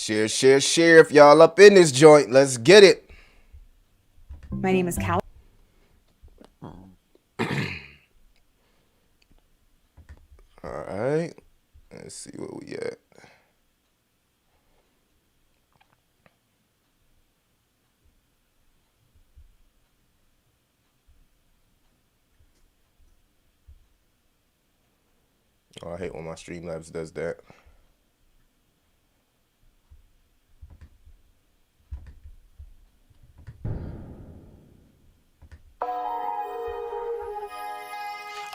Share, share, share. If y'all up in this joint, let's get it. My name is Cal. All right. Let's see where we at. Oh, I hate when my Streamlabs does that.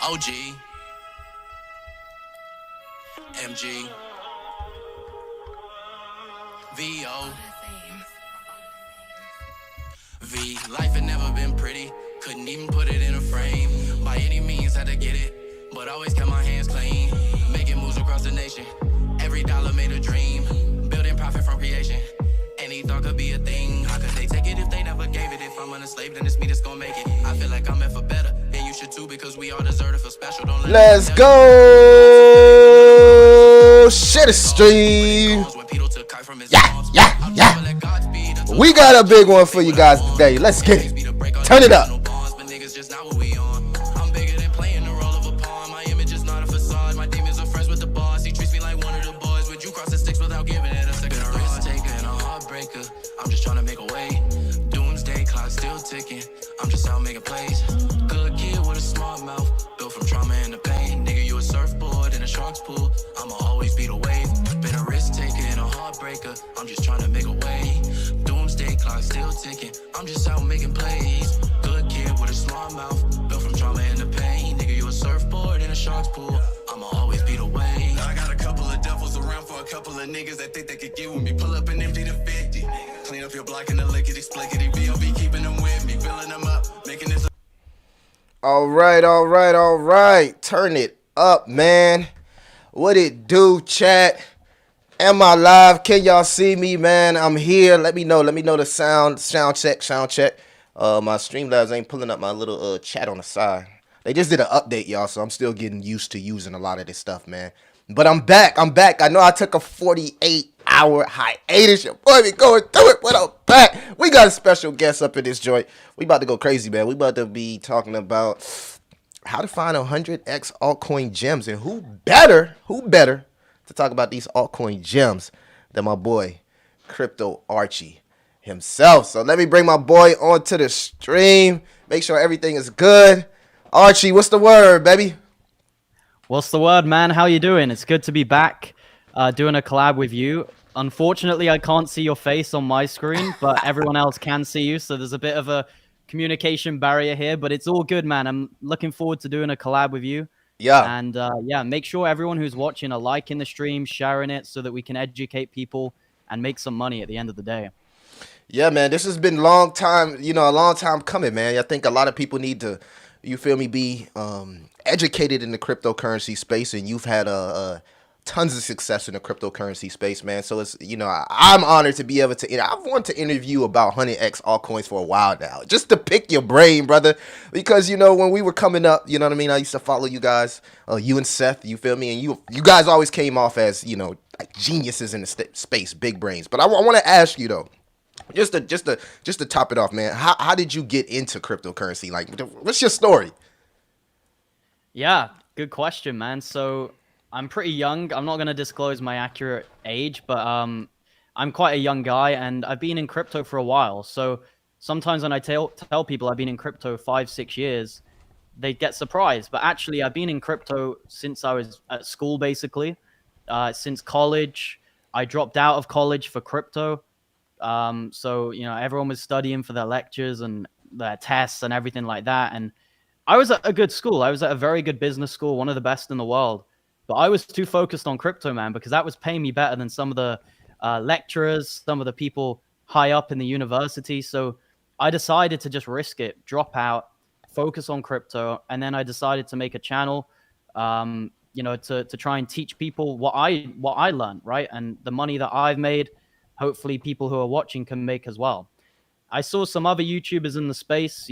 OG, MG, VO, V. Life had never been pretty, couldn't even put it in a frame. By any means, had to get it, but always kept my hands clean. Making moves across the nation, every dollar made a dream. Building profit from creation, any thought could be a thing. How could they take it if they never gave it? If I'm enslaved, then it's me that's gonna make it. I feel like I'm meant for better, and you should too, because we all deserve to feel special. Don't let Let's go. Share the stream. Yeah. We got a big one for you guys today. Let's get it. Turn it up. I'm just trying to make a way. Doomsday clock still ticking. I'm just out making plays. Good kid with a smart mouth. Built from trauma and the pain. Nigga, you a surfboard in a shark's pool. I'ma always be the wave. Been a risk taker and a heartbreaker. I'm just trying to make a way. Doomsday clock still ticking. I'm just out making plays. Good kid with a smart mouth. Built from trauma and the pain. Nigga, you a surfboard in a shark's pool. I'ma always be the wave. I got a couple of devils around for a couple of niggas that think they could get with me. Pull up and empty the 50. Clean up your block in the lickety splickety. VOB keeping them with me, filling them up, making this. All right. Turn it up, man. What it do, chat? Am I live? Can y'all see me, man? I'm here. Let me know the sound check. My Streamlabs ain't pulling up my little chat on the side. They just did an update, y'all, so I'm still getting used to using a lot of this stuff, man. But I'm back. I know I took a 48-hour hiatus. Your boy be going through it, but I'm back. We got a special guest up in this joint. We about to go crazy, man. We about to be talking about how to find 100x altcoin gems. And who better to talk about these altcoin gems than my boy, Crypto Archie himself. So let me bring my boy onto the stream. Make sure everything is good. Archie, what's the word, baby? What's the word, man? How you doing? It's good to be back doing a collab with you. Unfortunately, I can't see your face on my screen, but everyone else can see you, so there's a bit of a communication barrier here, but it's all good, man. I'm looking forward to doing a collab with you. Yeah. And yeah, make sure everyone who's watching are liking the stream, sharing it, so that we can educate people and make some money at the end of the day. Yeah, man, this has been a long time coming, man. I think a lot of people need to, you feel me, be educated in the cryptocurrency space, and you've had tons of success in the cryptocurrency space, man. So it's, I'm honored to be able to, I've wanted to interview about 100x altcoins for a while now, just to pick your brain, brother, because, when we were coming up, you know what I mean? I used to follow you guys, you and Seth, you feel me? And you guys always came off as, like geniuses in the space, big brains. But I want to ask you though, just to top it off, man, how did you get into cryptocurrency? Like, what's your story? Yeah, good question, man. So I'm pretty young. I'm not going to disclose my accurate age, but I'm quite a young guy, and I've been in crypto for a while. So sometimes when I tell people I've been in crypto 5-6 years, they get surprised. But actually, I've been in crypto since I was at school, basically. Since college. I dropped out of college for crypto. So, everyone was studying for their lectures and their tests and everything like that. And I was at a good school. I was at a very good business school, one of the best in the world. But I was too focused on crypto, man, because that was paying me better than some of the lecturers, some of the people high up in the university. So I decided to just risk it, drop out, focus on crypto. And then I decided to make a channel, to try and teach people what I learned, right? And the money that I've made, hopefully people who are watching can make as well. I saw some other YouTubers in the space,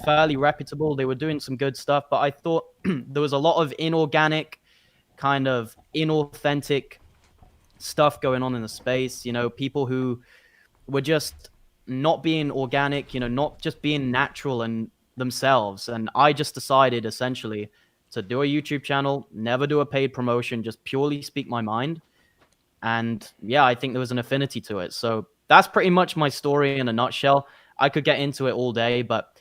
fairly reputable. They were doing some good stuff, but I thought there was a lot of inorganic, kind of inauthentic stuff going on in the space, people who were just not being organic, not just being natural and themselves. And I just decided essentially to do a YouTube channel, never do a paid promotion, just purely speak my mind. And yeah, I think there was an affinity to it. So that's pretty much my story in a nutshell. I could get into it all day, but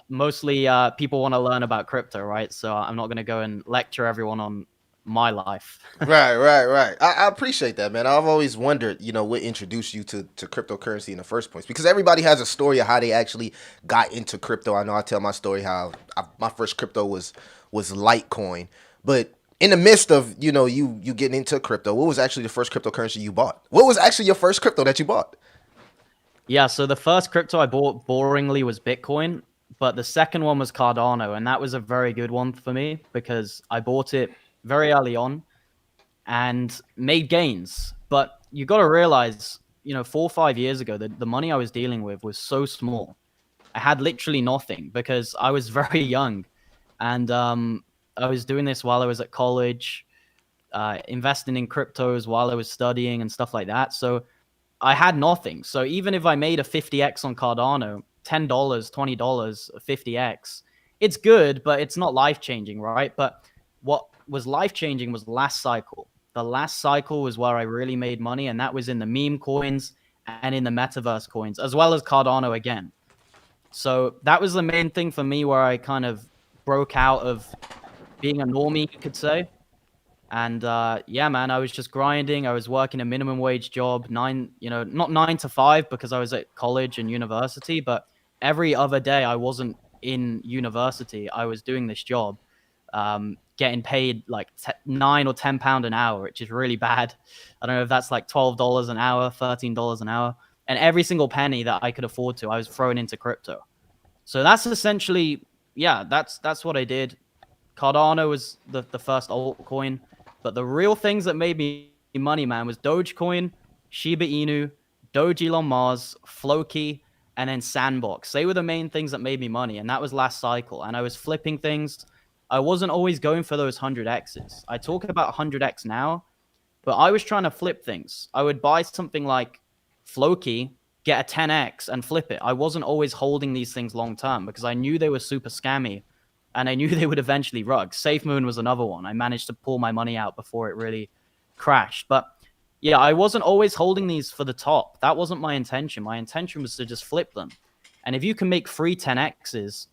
mostly people want to learn about crypto, right? So I'm not going to go and lecture everyone on my life. Right. I appreciate that, man. I've always wondered, what introduced you to cryptocurrency in the first place, because everybody has a story of how they actually got into crypto. I know I tell my story how my first crypto was Litecoin, but in the midst of you getting into crypto, what was actually the first cryptocurrency you bought? What was actually your first crypto that you bought? Yeah, so the first crypto I bought boringly was Bitcoin, but the second one was Cardano, and that was a very good one for me because I bought it very early on and made gains. But you got to realize, 4 or 5 years ago, the money I was dealing with was so small. I had literally nothing because I was very young, and I was doing this while I was at college, investing in cryptos while I was studying and stuff like that. So I had nothing. So even if I made a 50x on Cardano, $10, $20, 50x, it's good, but it's not life-changing, right? But what was life-changing was last cycle. The last cycle was where I really made money, and that was in the meme coins and in the metaverse coins, as well as Cardano again. So that was the main thing for me where I kind of broke out of being a normie, you could say. And yeah, man, I was just grinding. I was working a minimum wage job, not 9 to 5 because I was at college and university, but every other day I wasn't in university. I was doing this job, getting paid like £9 or £10 an hour, which is really bad. I don't know if that's like $12 an hour, $13 an hour. And every single penny that I could afford to, I was throwing into crypto. So that's essentially, yeah, that's what I did. Cardano was the first altcoin. But the real things that made me money, man, was Dogecoin, Shiba Inu, Doge Elon Mars, Floki, and then Sandbox. They were the main things that made me money, and that was last cycle. And I was flipping things. I wasn't always going for those 100x's. I talk about 100x now, but I was trying to flip things. I would buy something like Floki, get a 10x, and flip it. I wasn't always holding these things long term because I knew they were super scammy. And I knew they would eventually rug. SafeMoon was another one. I managed to pull my money out before it really crashed. But yeah, I wasn't always holding these for the top. That wasn't my intention. My intention was to just flip them. And if you can make free 10x's,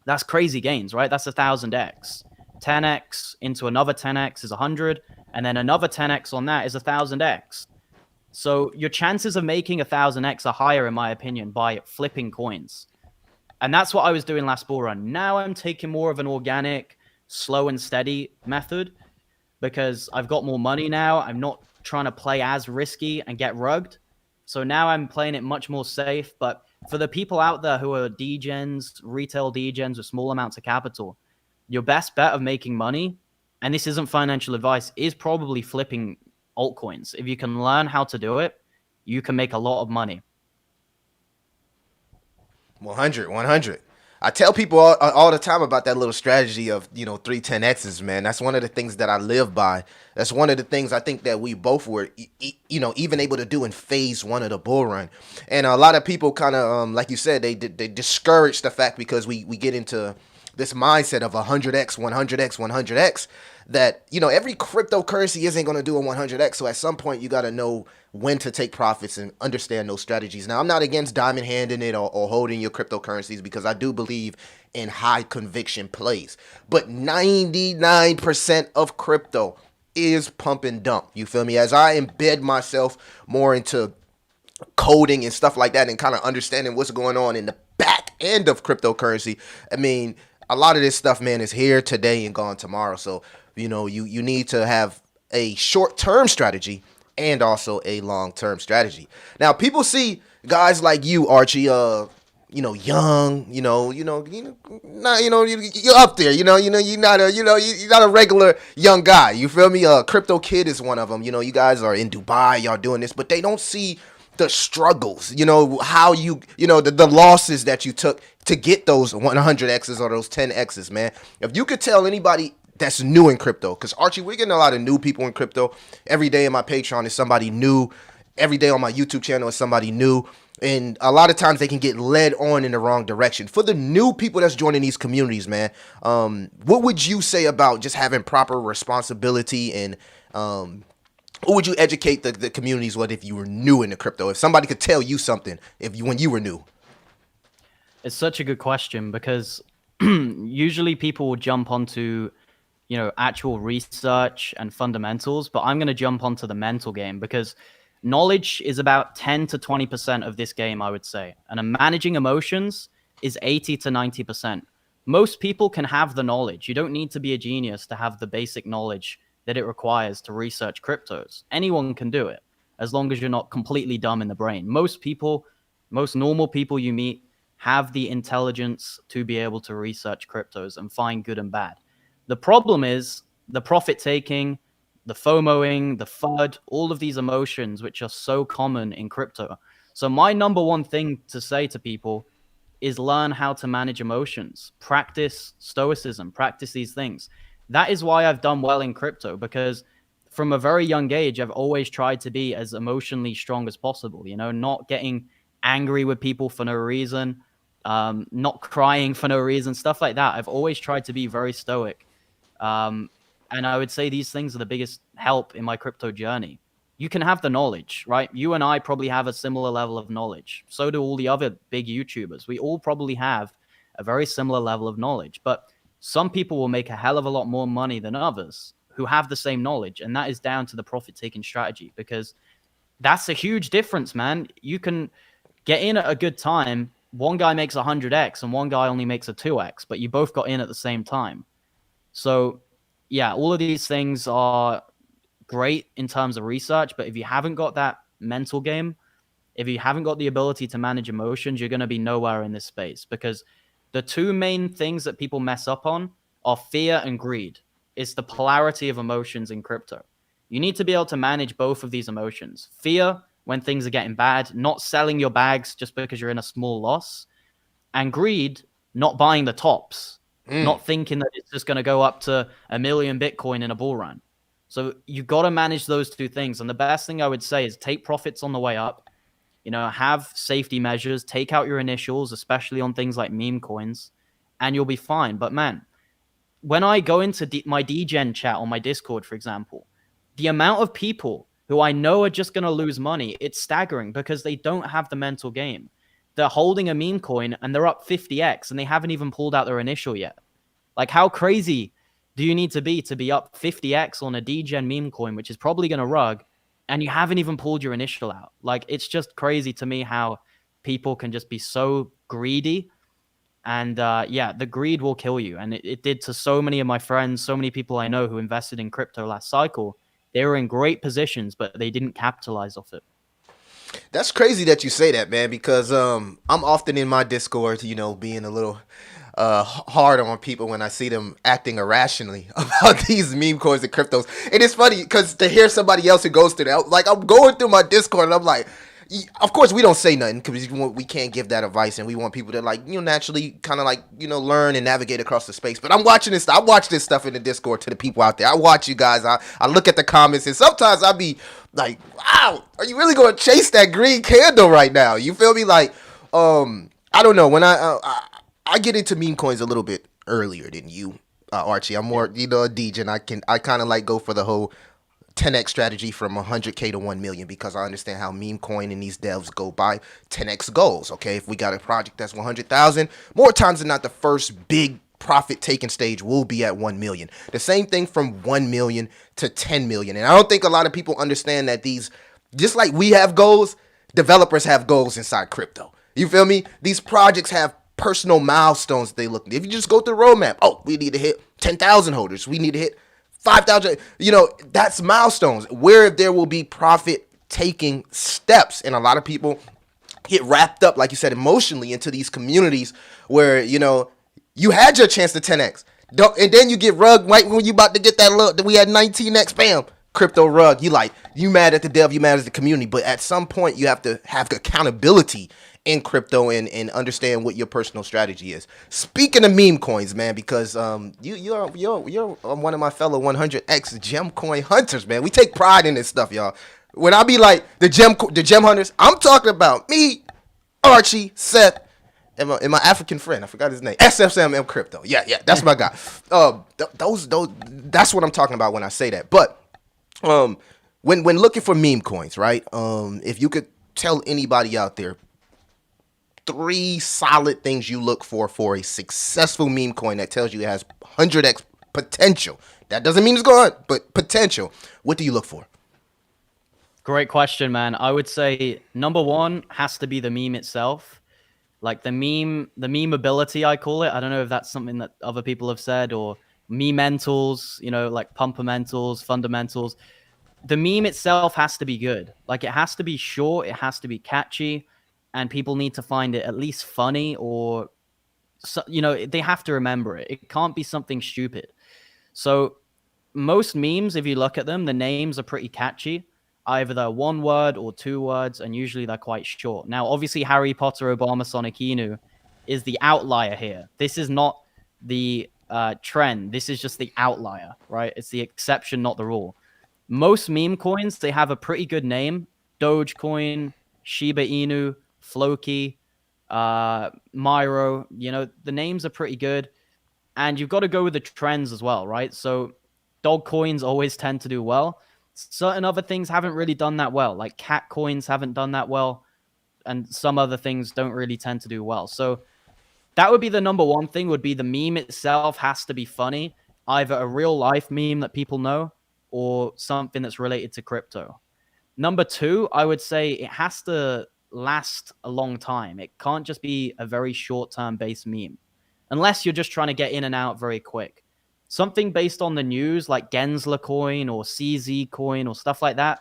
that's crazy gains, right? That's 1,000x. 10x into another 10x is 100. And then another 10x on that is 1,000x. So your chances of making 1,000x are higher, in my opinion, by flipping coins. And that's what I was doing last bull run. Now I'm taking more of an organic, slow and steady method because I've got more money now. I'm not trying to play as risky and get rugged. So now I'm playing it much more safe. But for the people out there who are degens, retail degens with small amounts of capital, your best bet of making money, and this isn't financial advice, is probably flipping altcoins. If you can learn how to do it, you can make a lot of money. 100. I tell people all the time about that little strategy of, 310Xs, man. That's one of the things that I live by. That's one of the things I think that we both were, even able to do in phase one of the bull run. And a lot of people kind of, like you said, they discourage the fact because we get into this mindset of 100X, 100X, 100X, that, every cryptocurrency isn't going to do a 100X. So at some point, you got to know when to take profits and understand those strategies. Now, I'm not against diamond handing it or holding your cryptocurrencies because I do believe in high conviction plays. But 99% of crypto is pump and dump. You feel me? As I embed myself more into coding and stuff like that and kind of understanding what's going on in the back end of cryptocurrency, I mean, a lot of this stuff, man, is here today and gone tomorrow. So, you need to have a short-term strategy and also a long-term strategy. Now, people see guys like you, Archie, young, you're up there, you're not a regular young guy. You feel me? Crypto Kid is one of them. You guys are in Dubai, y'all doing this, but they don't see the struggles, how the losses that you took to get those 100Xs or those 10Xs, man. If you could tell anybody that's new in crypto? Because Archie, we're getting a lot of new people in crypto. Every day in my Patreon is somebody new. Every day on my YouTube channel is somebody new. And a lot of times they can get led on in the wrong direction. For the new people that's joining these communities, man, what would you say about just having proper responsibility, and what would you educate the communities with if you were new into crypto? If somebody could tell you something when you were new? It's such a good question because usually people will jump onto, actual research and fundamentals, but I'm going to jump onto the mental game because knowledge is about 10 to 20% of this game, I would say. And managing emotions is 80 to 90%. Most people can have the knowledge. You don't need to be a genius to have the basic knowledge that it requires to research cryptos. Anyone can do it as long as you're not completely dumb in the brain. Most normal people you meet have the intelligence to be able to research cryptos and find good and bad. The problem is the profit taking, the FOMOing, the FUD, all of these emotions, which are so common in crypto. So my number one thing to say to people is learn how to manage emotions, practice stoicism, practice these things. That is why I've done well in crypto, because from a very young age, I've always tried to be as emotionally strong as possible, not getting angry with people for no reason, not crying for no reason, stuff like that. I've always tried to be very stoic. And I would say these things are the biggest help in my crypto journey. You can have the knowledge, right? You and I probably have a similar level of knowledge. So do all the other big YouTubers. We all probably have a very similar level of knowledge. But some people will make a hell of a lot more money than others who have the same knowledge. And that is down to the profit-taking strategy, because that's a huge difference, man. You can get in at a good time. One guy makes 100x and one guy only makes a 2x, but you both got in at the same time. So yeah, all of these things are great in terms of research, but if you haven't got that mental game, if you haven't got the ability to manage emotions, you're going to be nowhere in this space, because the two main things that people mess up on are fear and greed. It's the polarity of emotions in crypto. You need to be able to manage both of these emotions. Fear when things are getting bad, not selling your bags just because you're in a small loss, and greed, not buying the tops, not thinking that it's just going to go up to 1 million Bitcoin in a bull run. So you got to manage those two things. And the best thing I would say is take profits on the way up, have safety measures, take out your initials, especially on things like meme coins, and you'll be fine. But man, when I go into my DGen chat on my Discord, for example, the amount of people who I know are just going to lose money, it's staggering because they don't have the mental game. They're holding a meme coin and they're up 50x and they haven't even pulled out their initial yet. Like, how crazy do you need to be up 50x on a DGen meme coin, which is probably going to rug, and you haven't even pulled your initial out? Like, it's just crazy to me how people can just be so greedy. And the greed will kill you. And it did to so many of my friends, so many people I know who invested in crypto last cycle. They were in great positions, but they didn't capitalize off it. That's crazy that you say that, man, because I'm often in my Discord, being a little hard on people when I see them acting irrationally about these meme coins and cryptos. And it's funny because to hear somebody else who goes through that, like, I'm going through my Discord and I'm like, of course we don't say nothing because we can't give that advice, and we want people to naturally kind of learn and navigate across the space. But I'm watching this. I watch this stuff in the Discord to the people out there. I watch you guys. I look at the comments, and sometimes I be like, wow, are you really going to chase that green candle right now? You feel me? Like, I don't know. When I get into meme coins a little bit earlier than you, Archie. I'm more, a DJ, and I kind of go for the whole 10x strategy from 100K to 1 million, because I understand how meme coin and these devs go by 10x goals. Okay, if we got a project that's 100,000, more times than not, the first big profit taking stage will be at 1 million. The same thing from 1 million to 10 million. And I don't think a lot of people understand that these, just like we have goals, developers have goals inside crypto. You feel me? These projects have personal milestones they look at. If you just go through the roadmap, we need to hit 10,000 holders. We need to hit 5,000, that's milestones where there will be profit taking steps. And a lot of people get wrapped up, like you said, emotionally into these communities where, you had your chance to 10x. And then you get rugged right when you about to get that look that we had 19x, bam, crypto rug. You mad at the dev, you mad at the community, but at some point you have to have accountability in crypto and understand what your personal strategy is. Speaking of meme coins, man, because you're one of my fellow 100x gem coin hunters, man. We take pride in this stuff, y'all. When I be like the gem hunters, I'm talking about me, Archie, Seth, and my African friend. I forgot his name. SSMM Crypto. Yeah, that's my guy. Those that's what I'm talking about when I say that. But when looking for meme coins, right? If you could tell anybody out there 3 solid things you look for a successful meme coin that tells you it has 100x potential. That doesn't mean it's going, but potential. What do you look for? Great question, man. I would say number 1 has to be the meme itself. Like the meme ability, I call it. I don't know if that's something that other people have said, or mementals, like pumpermentals, fundamentals. The meme itself has to be good. Like it has to be short, it has to be catchy, and people need to find it at least funny, or they have to remember it. It can't be something stupid. So most memes, if you look at them, the names are pretty catchy. Either they're 1 word or 2 words, and usually they're quite short. Now, obviously, Harry Potter, Obama, Sonic, Inu is the outlier here. This is not the trend. This is just the outlier, right? It's the exception, not the rule. Most meme coins, they have a pretty good name. Dogecoin, Shiba Inu, Floki, Myro. The names are pretty good. And you've got to go with the trends as well, right? So dog coins always tend to do well. Certain other things haven't really done that well, like cat coins haven't done that well, and some other things don't really tend to do well. So that would be the number 1 thing, would be the meme itself has to be funny, either a real life meme that people know or something that's related to crypto. Number 2, I would say it has to last a long time. It can't just be a very short-term based meme, unless you're just trying to get in and out very quick. Something based on the news, like Gensler coin or CZ coin or stuff like that,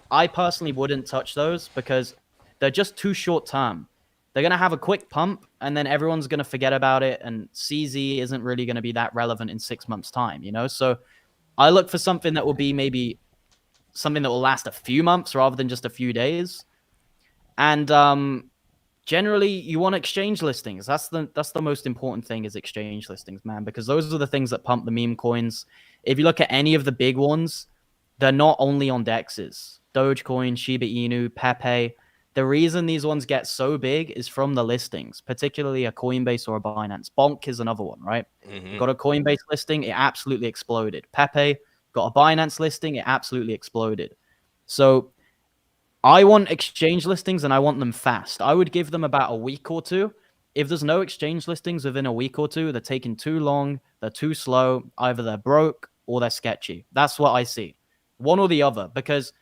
I personally wouldn't touch those because they're just too short term. They're going to have a quick pump, and then everyone's going to forget about it, and CZ isn't really going to be that relevant in 6 months' time, So I look for something that will be maybe something that will last a few months rather than just a few days. And generally, you want exchange listings. That's the most important thing, is exchange listings, man, because those are the things that pump the meme coins. If you look at any of the big ones, they're not only on DEXs. Dogecoin, Shiba Inu, Pepe. The reason these ones get so big is from the listings, particularly a Coinbase or a Binance. Bonk is another one, right? Mm-hmm. Got a Coinbase listing, it absolutely exploded. Pepe got a Binance listing, it absolutely exploded. So I want exchange listings, and I want them fast. I would give them about a week or 2. If there's no exchange listings within a week or 2, they're taking too long, they're too slow, either they're broke or they're sketchy. That's what I see. One or the other, because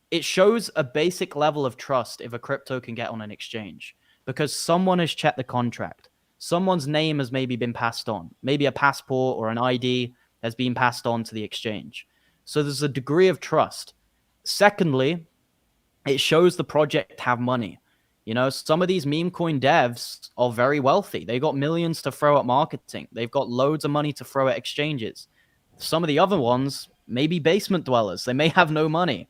it shows a basic level of trust if a crypto can get on an exchange, because someone has checked the contract. Someone's name has maybe been passed on. Maybe a passport or an ID has been passed on to the exchange. So there's a degree of trust. Secondly, it shows the project have money. Some of these meme coin devs are very wealthy. They got millions to throw at marketing. They've got loads of money to throw at exchanges. Some of the other ones may be basement dwellers. They may have no money.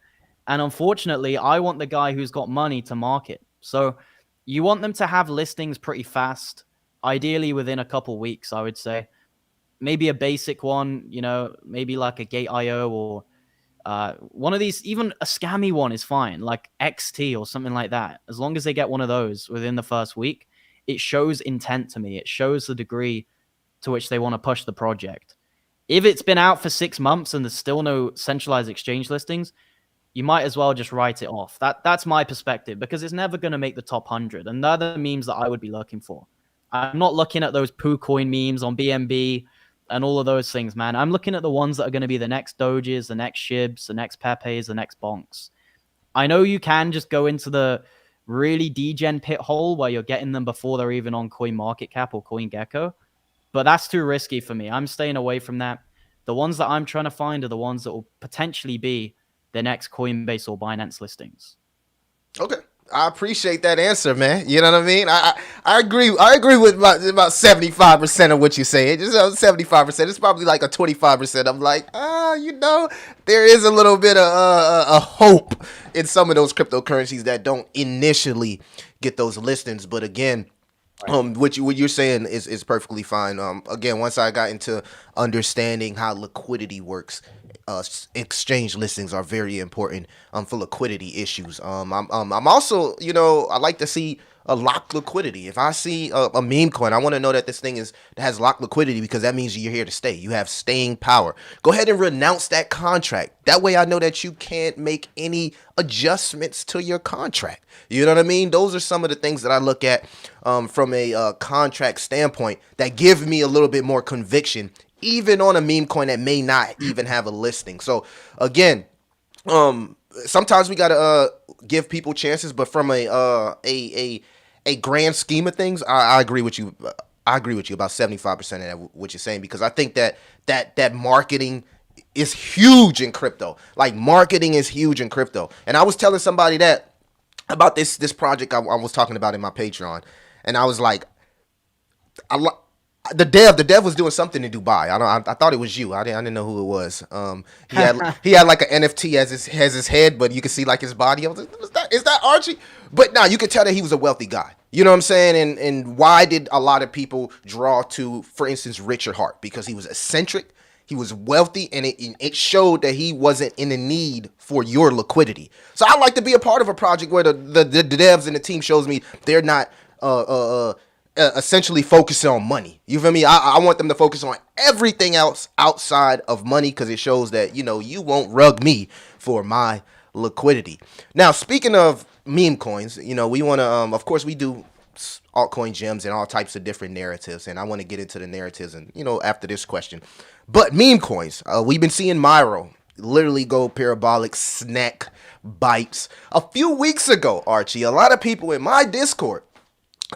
And unfortunately, I want the guy who's got money to market. So you want them to have listings pretty fast, ideally within a couple weeks, I would say. Maybe a basic one, maybe like a Gate.io or one of these, even a scammy one is fine, like XT or something like that. As long as they get one of those within the first week, it shows intent to me. It shows the degree to which they want to push the project. If it's been out for 6 months and there's still no centralized exchange listings, you might as well just write it off. That's my perspective, because it's never going to make the top 100. And they're the memes that I would be looking for. I'm not looking at those poo coin memes on BNB and all of those things, man. I'm looking at the ones that are going to be the next Doges, the next Shibs, the next Pepes, the next Bonks. I know you can just go into the really degen pit hole where you're getting them before they're even on CoinMarketCap or CoinGecko, but that's too risky for me. I'm staying away from that. The ones that I'm trying to find are the ones that will potentially be the next Coinbase or Binance listings. Okay. I appreciate that answer, man. You know what I mean? I I agree with about 75% of what you say. Just 75%. It's probably like a 25%. I'm like, there is a little bit of a hope in some of those cryptocurrencies that don't initially get those listings. But again, what you're saying is perfectly fine. Again, once I got into understanding how liquidity works, exchange listings are very important for liquidity issues. I'm also, I like to see a locked liquidity. If I see a meme coin, I want to know that this thing has locked liquidity, because that means you're here to stay. You have staying power. Go ahead and renounce that contract. That way I know that you can't make any adjustments to your contract. You know what I mean? Those are some of the things that I look at from a contract standpoint that give me a little bit more conviction, even on a meme coin that may not even have a listing. So again, sometimes we gotta give people chances, but from a grand scheme of things, I agree with you. I agree with you about 75% of that, what you're saying, because I think that marketing is huge in crypto. Like, marketing is huge in crypto. And I was telling somebody that about this project I was talking about in my Patreon, and I was like, the dev was doing something in Dubai. I thought it was you. I didn't know who it was. He had like an NFT as his head, but you could see like his body. I was like, is that Archie? But now you could tell that he was a wealthy guy. You know what I'm saying? And why did a lot of people draw to, for instance, Richard Hart? Because he was eccentric, he was wealthy, and it showed that he wasn't in the need for your liquidity. So I like to be a part of a project where the devs and the team shows me they're not essentially focusing on money. You feel me? I want them to focus on everything else outside of money, because it shows that, you won't rug me for my liquidity. Now, speaking of meme coins, we want to, of course, we do altcoin gems and all types of different narratives, and I want to get into the narratives and, after this question. But meme coins, we've been seeing Myro literally go parabolic, snack bites. A few weeks ago, Archie, a lot of people in my Discord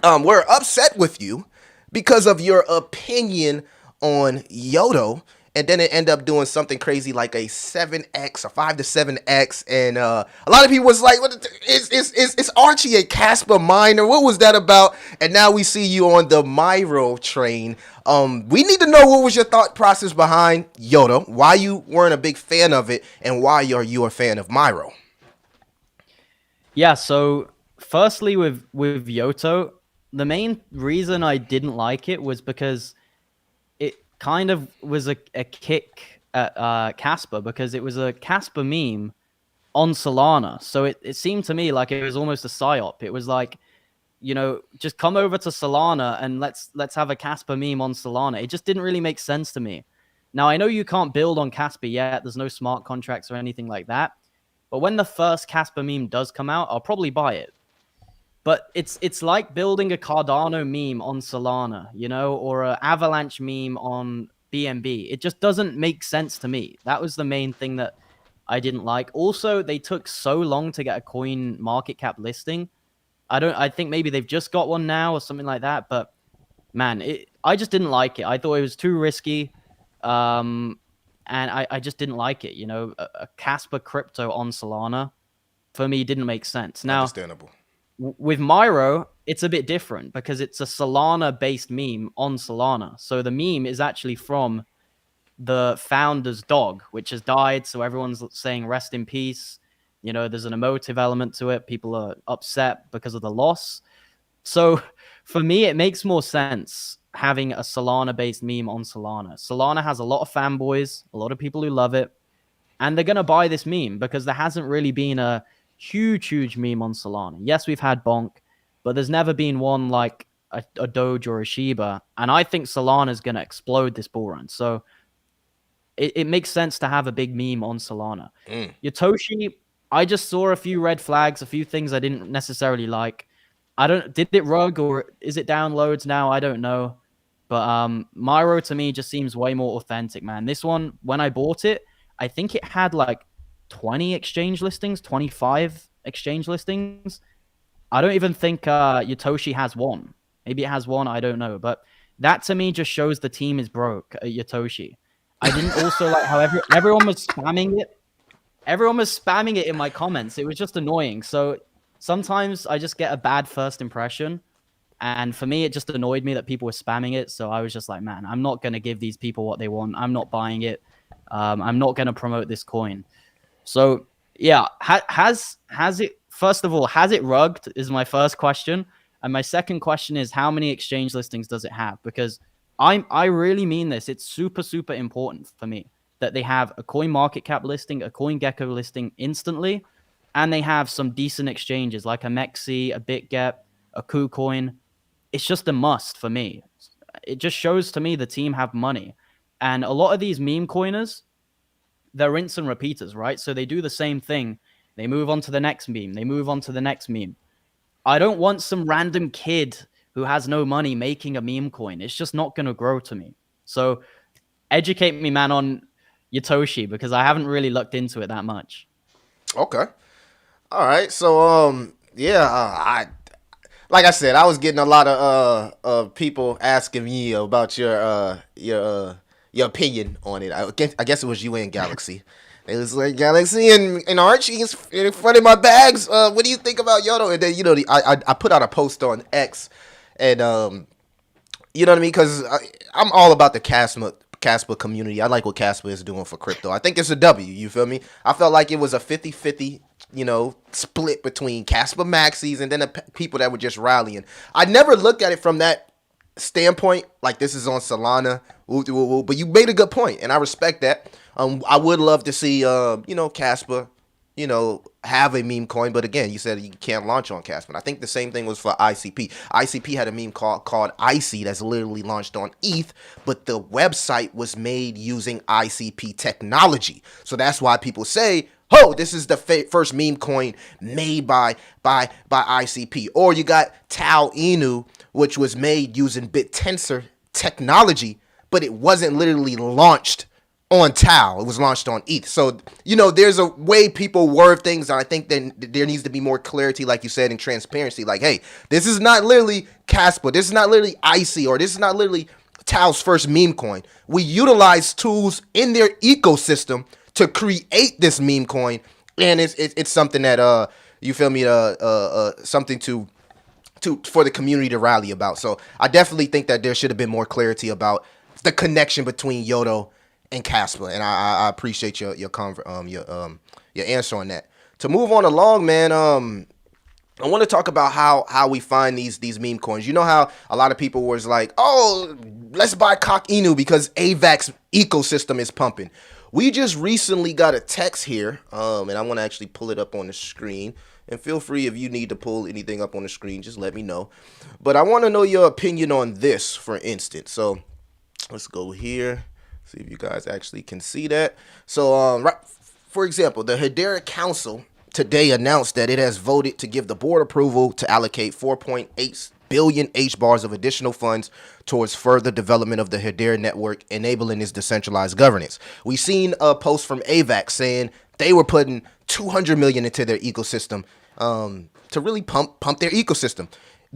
were upset with you because of your opinion on Yoto, and then it ended up doing something crazy like a 7x, a 5 to 7x, and a lot of people was like, "What is Archie a Casper miner? What was that about?" And now we see you on the Myro train. We need to know, what was your thought process behind Yoto, why you weren't a big fan of it, and why are you a fan of Myro? Yeah, so firstly with Yoto, the main reason I didn't like it was because it kind of was a kick at Casper, because it was a Casper meme on Solana. So it seemed to me like it was almost a psyop. It was like, just come over to Solana and let's have a Casper meme on Solana. It just didn't really make sense to me. Now, I know you can't build on Casper yet. There's no smart contracts or anything like that. But when the first Casper meme does come out, I'll probably buy it. But it's like building a Cardano meme on Solana, or an Avalanche meme on BNB. It just doesn't make sense to me. That was the main thing that I didn't like. Also, they took so long to get a coin market cap listing. I think maybe they've just got one now or something like that. But man, I just didn't like it. I thought it was too risky. And I just didn't like it. A Casper crypto on Solana, for me, didn't make sense. Now, understandable. With Myro, it's a bit different because it's a Solana-based meme on Solana. So the meme is actually from the founder's dog, which has died. So everyone's saying rest in peace. There's an emotive element to it. People are upset because of the loss. So for me, it makes more sense having a Solana-based meme on Solana. Solana has a lot of fanboys, a lot of people who love it, and they're going to buy this meme because there hasn't really been a huge meme on Solana. Yes, we've had Bonk, but there's never been one like a Doge or a Shiba, and I think Solana is going to explode this bull run. So it makes sense to have a big meme on Solana. Yotoshi, I just saw a few red flags, a few things I didn't necessarily like. Did it rug or is it downloads now? I don't know. But Myro to me just seems way more authentic, man. This one, when I bought it, I think it had like 20 exchange listings, 25 exchange listings. I don't even think Yotoshi has one. Maybe it has one, I don't know. But that to me just shows the team is broke at Yotoshi. I didn't also like how everyone was spamming it. Everyone was spamming it in my comments. It was just annoying. So sometimes I just get a bad first impression. And for me, it just annoyed me that people were spamming it. So I was just like, man, I'm not going to give these people what they want. I'm not buying it. I'm not going to promote this coin. So yeah, has it, first of all, has it rugged is my first question. And my second question is, how many exchange listings does it have? Because I really mean this. It's super, super important for me that they have a coin market cap listing, a CoinGecko listing instantly, and they have some decent exchanges like a Mexi, a BitGet, a KuCoin. It's just a must for me. It just shows to me the team have money. And a lot of these meme coiners, they're rinse and repeaters, right? So they do the same thing. They move on to the next meme. They move on to the next meme. I don't want some random kid who has no money making a meme coin. It's just not going to grow to me. So educate me, man, on Yotoshi, because I haven't really looked into it that much. Okay. All right. So yeah, I like I said, I was getting a lot of people asking me about your opinion on it. I guess it was you and Galaxy. It was like Galaxy and Archie is in front of my bags. What do you think about Yoto? And then I put out a post on X, and you know what I mean, because I'm all about the Casper community. I like what Casper is doing for crypto. I think it's a W. You feel me? I felt like it was a 50-50, split between Casper maxis and then the people that were just rallying. I never looked at it from that standpoint, like this is on Solana, but you made a good point, and I respect that. I would love to see, Casper, have a meme coin, but again, you said you can't launch on Casper. I think the same thing was for ICP. ICP had a meme called Icy that's literally launched on ETH, but the website was made using ICP technology. So that's why people say, oh, this is the first meme coin made by ICP. Or you got Tau Inu, which was made using BitTensor technology, but it wasn't literally launched on Tau. It was launched on ETH. So, there's a way people word things, and I think then there needs to be more clarity, like you said, and transparency. Like, hey, this is not literally Casper. This is not literally Icy, or this is not literally Tau's first meme coin. We utilize tools in their ecosystem to create this meme coin, and it's something that you feel me, something to for the community to rally about. So I definitely think that there should have been more clarity about the connection between Yoto and Casper, and I appreciate your answer on that. To move on along, man, I want to talk about how we find these meme coins. You know how a lot of people was like, oh, let's buy Cock Inu because AVAX ecosystem is pumping. We just recently got a text here, and I want to actually pull it up on the screen. And feel free, if you need to pull anything up on the screen, just let me know. But I want to know your opinion on this, for instance. So let's go here. See if you guys actually can see that. So, for example, the Hedera Council today announced that it has voted to give the board approval to allocate 4.8 billion H-bars of additional funds towards further development of the Hedera network, enabling its decentralized governance. We've seen a post from AVAX saying they were putting 200 million into their ecosystem to really pump their ecosystem.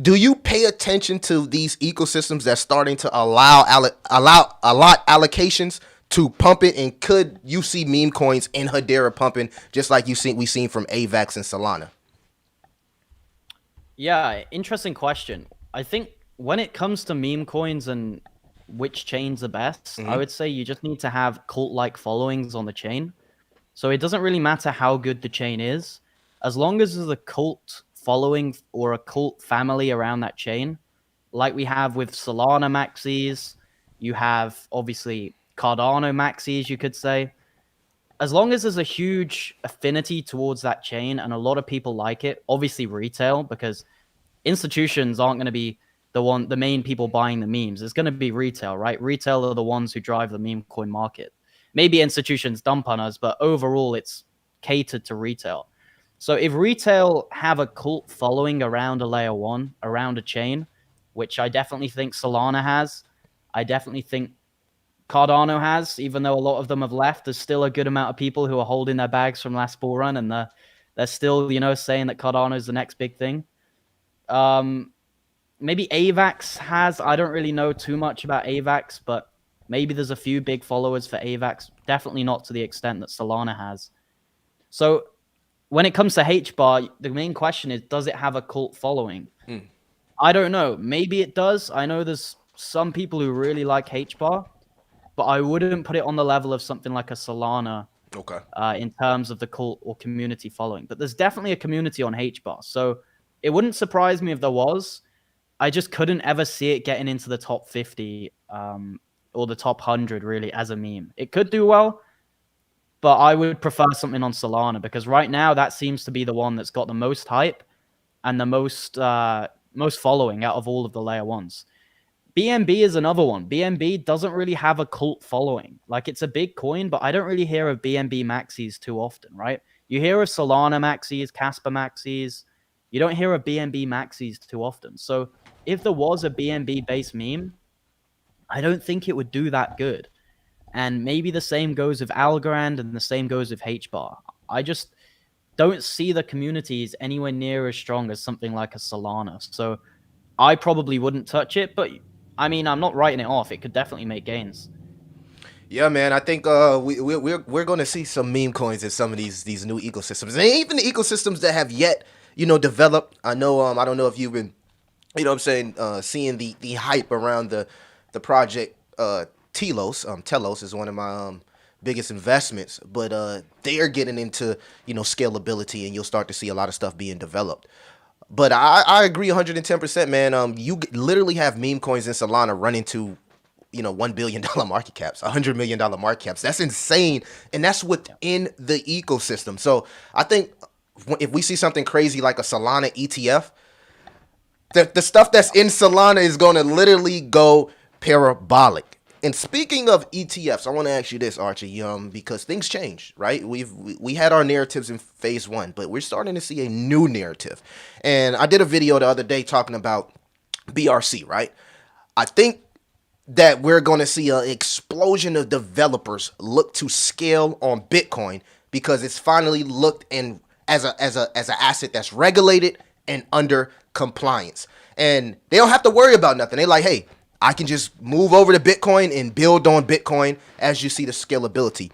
Do you pay attention to these ecosystems that's starting to allow allocations to pump it, and could you see meme coins in Hedera pumping just like we've seen from AVAX and Solana? Yeah, interesting question. I think when it comes to meme coins and which chain's the best, I would say you just need to have cult-like followings on the chain. So it doesn't really matter how good the chain is, as long as there's a cult following or a cult family around that chain, like we have with Solana maxis. You have obviously Cardano maxis, you could say. As long as there's a huge affinity towards that chain and a lot of people like it, obviously retail, because institutions aren't going to be the main people buying the memes. It's going to be retail, right? Retail are the ones who drive the meme coin market. Maybe institutions dump on us, but overall it's catered to retail. So if retail have a cult following around a layer one, around a chain, which I definitely think Solana has, I definitely think Cardano has, even though a lot of them have left, there's still a good amount of people who are holding their bags from last bull run, and they're still, saying that Cardano is the next big thing. Maybe AVAX has, I don't really know too much about AVAX, but maybe there's a few big followers for AVAX, definitely not to the extent that Solana has. So when it comes to HBAR, the main question is, does it have a cult following? I don't know. Maybe it does. I know there's some people who really like HBAR, but I wouldn't put it on the level of something like a Solana Okay. in terms of the cult or community following. But there's definitely a community on HBAR. So it wouldn't surprise me if there was. I just couldn't ever see it getting into the top 50 or the top 100 really as a meme. It could do well, but I would prefer something on Solana because right now that seems to be the one that's got the most hype and the most following out of all of the layer ones. BNB is another one. BNB doesn't really have a cult following. Like, it's a big coin, but I don't really hear of BNB maxis too often, right? You hear of Solana maxis, Casper maxis. You don't hear of BNB maxis too often. So if there was a BNB based meme, I don't think it would do that good. And maybe the same goes with Algorand and the same goes with HBAR. I just don't see the communities anywhere near as strong as something like a Solana. So I probably wouldn't touch it, but I mean, I'm not writing it off. It could definitely make gains. Yeah, man. I think we're going to see some meme coins in some of these new ecosystems, and even the ecosystems that have yet developed. I know I don't know if you've been seeing the hype around the project Telos. Telos is one of my biggest investments, but they are getting into scalability, and you'll start to see a lot of stuff being developed. But I agree 110%, man. You literally have meme coins in Solana running to $1 billion market caps, $100 million market caps. That's insane, and that's within the ecosystem. So I think if we see something crazy like a Solana ETF, the stuff that's in Solana is going to literally go parabolic. And speaking of ETFs, I want to ask you this, Archie, because things change, right? We had our narratives in phase one, but we're starting to see a new narrative. And I did a video the other day talking about BRC, right? I think that we're going to see an explosion of developers look to scale on Bitcoin because it's finally looked in as an asset that's regulated and under compliance. And they don't have to worry about nothing. They're like, hey, I can just move over to Bitcoin and build on Bitcoin as you see the scalability.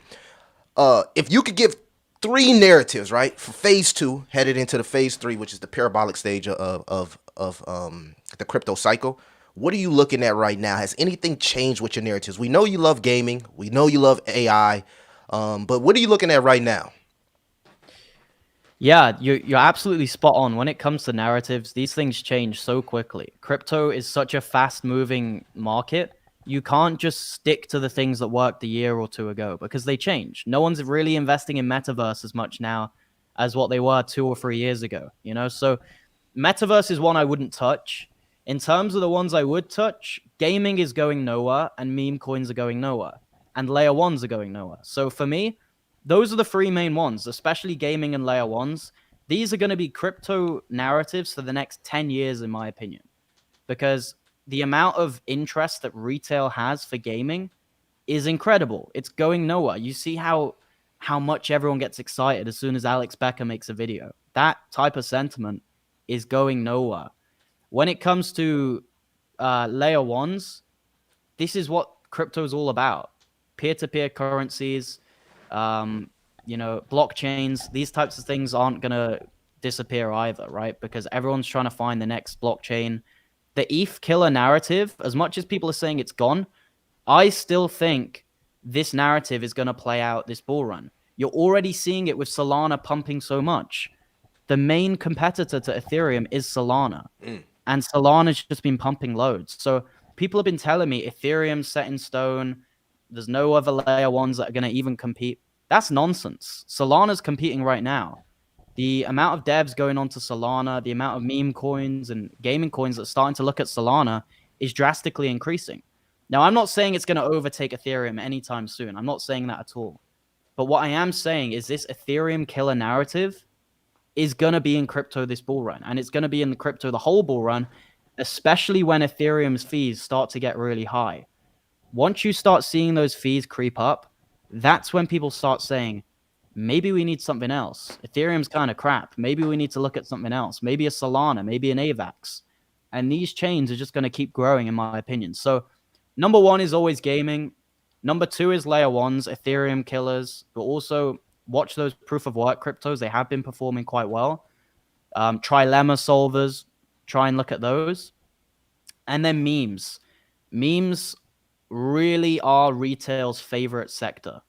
If you could give three narratives, right, for phase two, headed into the phase three, which is the parabolic stage of the crypto cycle, what are you looking at right now? Has anything changed with your narratives? We know you love gaming. We know you love AI. But what are you looking at right now? Yeah, you're absolutely spot on. When it comes to narratives, these things change so quickly. Crypto is such a fast-moving market. You can't just stick to the things that worked a year or two ago because they change. No one's really investing in metaverse as much now as what they were 2 or 3 years ago, So metaverse is one I wouldn't touch. In terms of the ones I would touch, gaming is going nowhere and meme coins are going nowhere and layer ones are going nowhere. So for me, those are the three main ones, especially gaming and layer ones. These are going to be crypto narratives for the next 10 years, in my opinion, because the amount of interest that retail has for gaming is incredible. It's going nowhere. You see how much everyone gets excited as soon as Alex Becker makes a video. That type of sentiment is going nowhere. When it comes to layer ones, this is what crypto is all about. Peer-to-peer currencies, blockchains, these types of things aren't going to disappear either, right? Because everyone's trying to find the next blockchain. The ETH killer narrative, as much as people are saying it's gone, I still think this narrative is going to play out this bull run. You're already seeing it with Solana pumping so much. The main competitor to Ethereum is Solana. And Solana's just been pumping loads. So people have been telling me Ethereum's set in stone. There's no other layer ones that are going to even compete. That's nonsense. Solana's competing right now. The amount of devs going on to Solana, the amount of meme coins and gaming coins that are starting to look at Solana is drastically increasing. Now, I'm not saying it's going to overtake Ethereum anytime soon. I'm not saying that at all. But what I am saying is this Ethereum killer narrative is going to be in crypto this bull run. And it's going to be in the crypto the whole bull run, especially when Ethereum's fees start to get really high. Once you start seeing those fees creep up, that's when people start saying, maybe we need something else. Ethereum's kind of crap. Maybe we need to look at something else. Maybe a Solana, maybe an AVAX. And these chains are just going to keep growing, in my opinion. So number one is always gaming. Number two is layer ones, Ethereum killers, but also watch those proof of work cryptos. They have been performing quite well. Trilemma solvers, try and look at those. And then memes. Memes really are retail's favorite sector.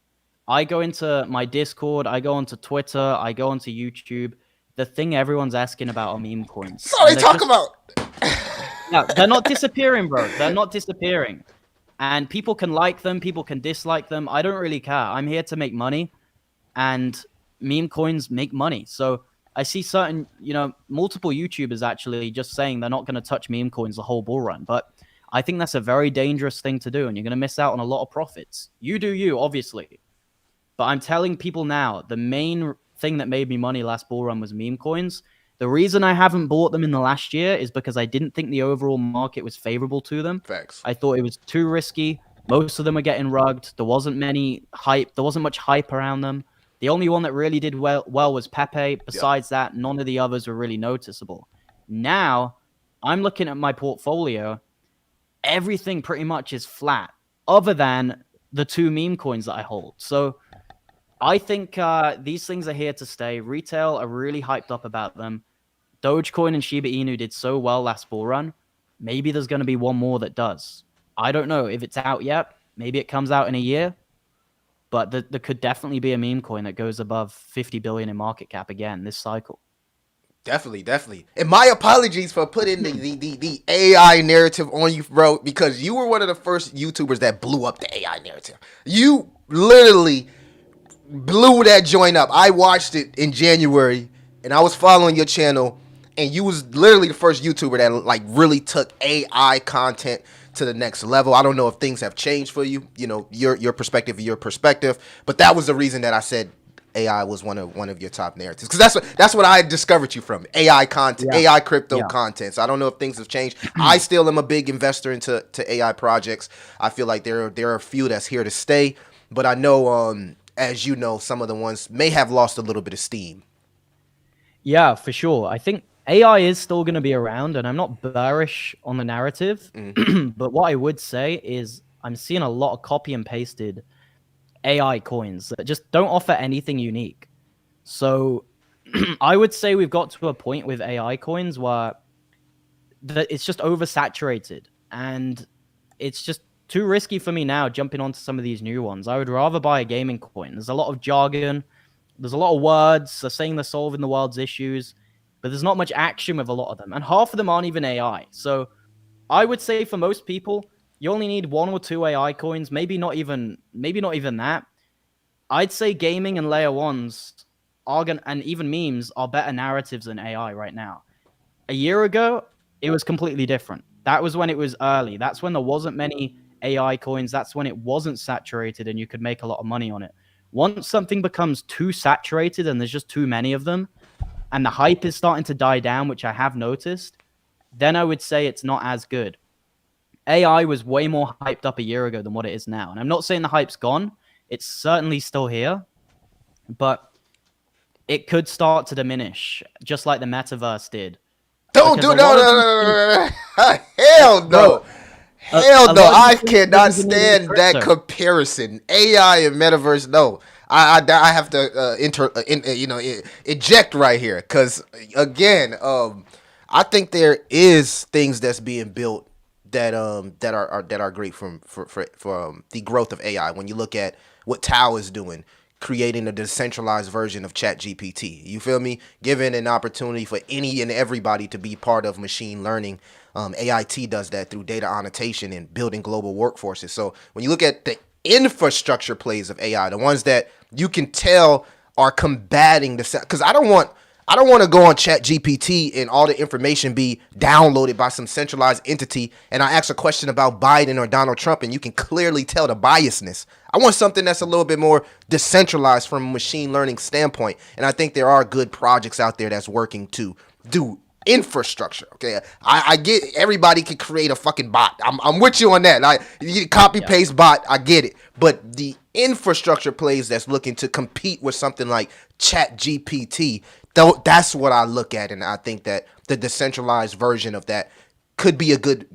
I go into my Discord, I go onto Twitter, I go onto YouTube. The thing everyone's asking about are meme coins. That's all they talk about. No, they're not disappearing, bro. They're not disappearing. And people can like them, people can dislike them. I don't really care. I'm here to make money, and meme coins make money. So I see certain, multiple YouTubers actually just saying they're not going to touch meme coins the whole bull run. But I think that's a very dangerous thing to do, and you're going to miss out on a lot of profits. You do you, obviously. But I'm telling people now, the main thing that made me money last bull run was meme coins. The reason I haven't bought them in the last year is because I didn't think the overall market was favorable to them. Facts. I thought it was too risky. Most of them are getting rugged. There wasn't much hype around them. The only one that really did well was Pepe. Besides that, none of the others were really noticeable. Now, I'm looking at my portfolio. Everything pretty much is flat, other than the 2 meme coins that I hold. So I think these things are here to stay. Retail are really hyped up about them. Dogecoin and Shiba Inu did so well last bull run. Maybe there's going to be one more that does. I don't know if it's out yet. Maybe it comes out in a year. But there could definitely be a meme coin that goes above 50 billion in market cap again this cycle. Definitely. And my apologies for putting the AI narrative on you, bro, because you were one of the first YouTubers that blew up the AI narrative. You literally blew that joint up. I watched it in January, and I was following your channel, and you was literally the first YouTuber that really took AI content to the next level. I don't know if things have changed for you, your perspective, but that was the reason that I said AI was one of your top narratives, because that's what I discovered you from, AI content, AI crypto content. So I don't know if things have changed. I still am a big investor into AI projects. I feel like there are a few that's here to stay, but I know as you know, some of the ones may have lost a little bit of steam. Yeah, for sure. I think AI is still going to be around, and I'm not bearish on the narrative. But what I would say is I'm seeing a lot of copy and pasted AI coins that just don't offer anything unique. So I would say we've got to a point with AI coins where it's just oversaturated, and it's just too risky for me now jumping onto some of these new ones. I would rather buy a gaming coin. There's a lot of jargon. There's a lot of words. They're saying they're solving the world's issues, but there's not much action with a lot of them. And half of them aren't even AI. So I would say for most people, you only need 1 or 2 AI coins, maybe not even that. I'd say gaming and layer 1s and even memes are better narratives than AI right now. A year ago, it was completely different. That was when it was early. That's when there wasn't many AI coins. That's when it wasn't saturated and you could make a lot of money on it. Once something becomes too saturated and there's just too many of them, and the hype is starting to die down, which I have noticed, then I would say it's not as good. AI was way more hyped up a year ago than what it is now. And I'm not saying the hype's gone. It's certainly still here. But it could start to diminish, just like the metaverse did. Don't do no. Hell no. Hell no. I cannot stand that comparison. AI and metaverse, no. I have to eject right here, because again, I think there is things that's being built that are great for the growth of AI. When you look at what Tao is doing, creating a decentralized version of ChatGPT, you feel me? Giving an opportunity for any and everybody to be part of machine learning. AIT does that through data annotation and building global workforces. So when you look at the infrastructure plays of AI, the ones that you can tell are combating the, because I don't want to go on ChatGPT and all the information be downloaded by some centralized entity, and I ask a question about Biden or Donald Trump and you can clearly tell the biasness. I want something that's a little bit more decentralized from a machine learning standpoint, and I think there are good projects out there that's working to do infrastructure. Okay, I get everybody can create a fucking bot. I'm with you on that. Like, you copy paste bot, I get it. But the infrastructure plays that's looking to compete with something like ChatGPT, though, that's what I look at, and I think that the decentralized version of that could be a good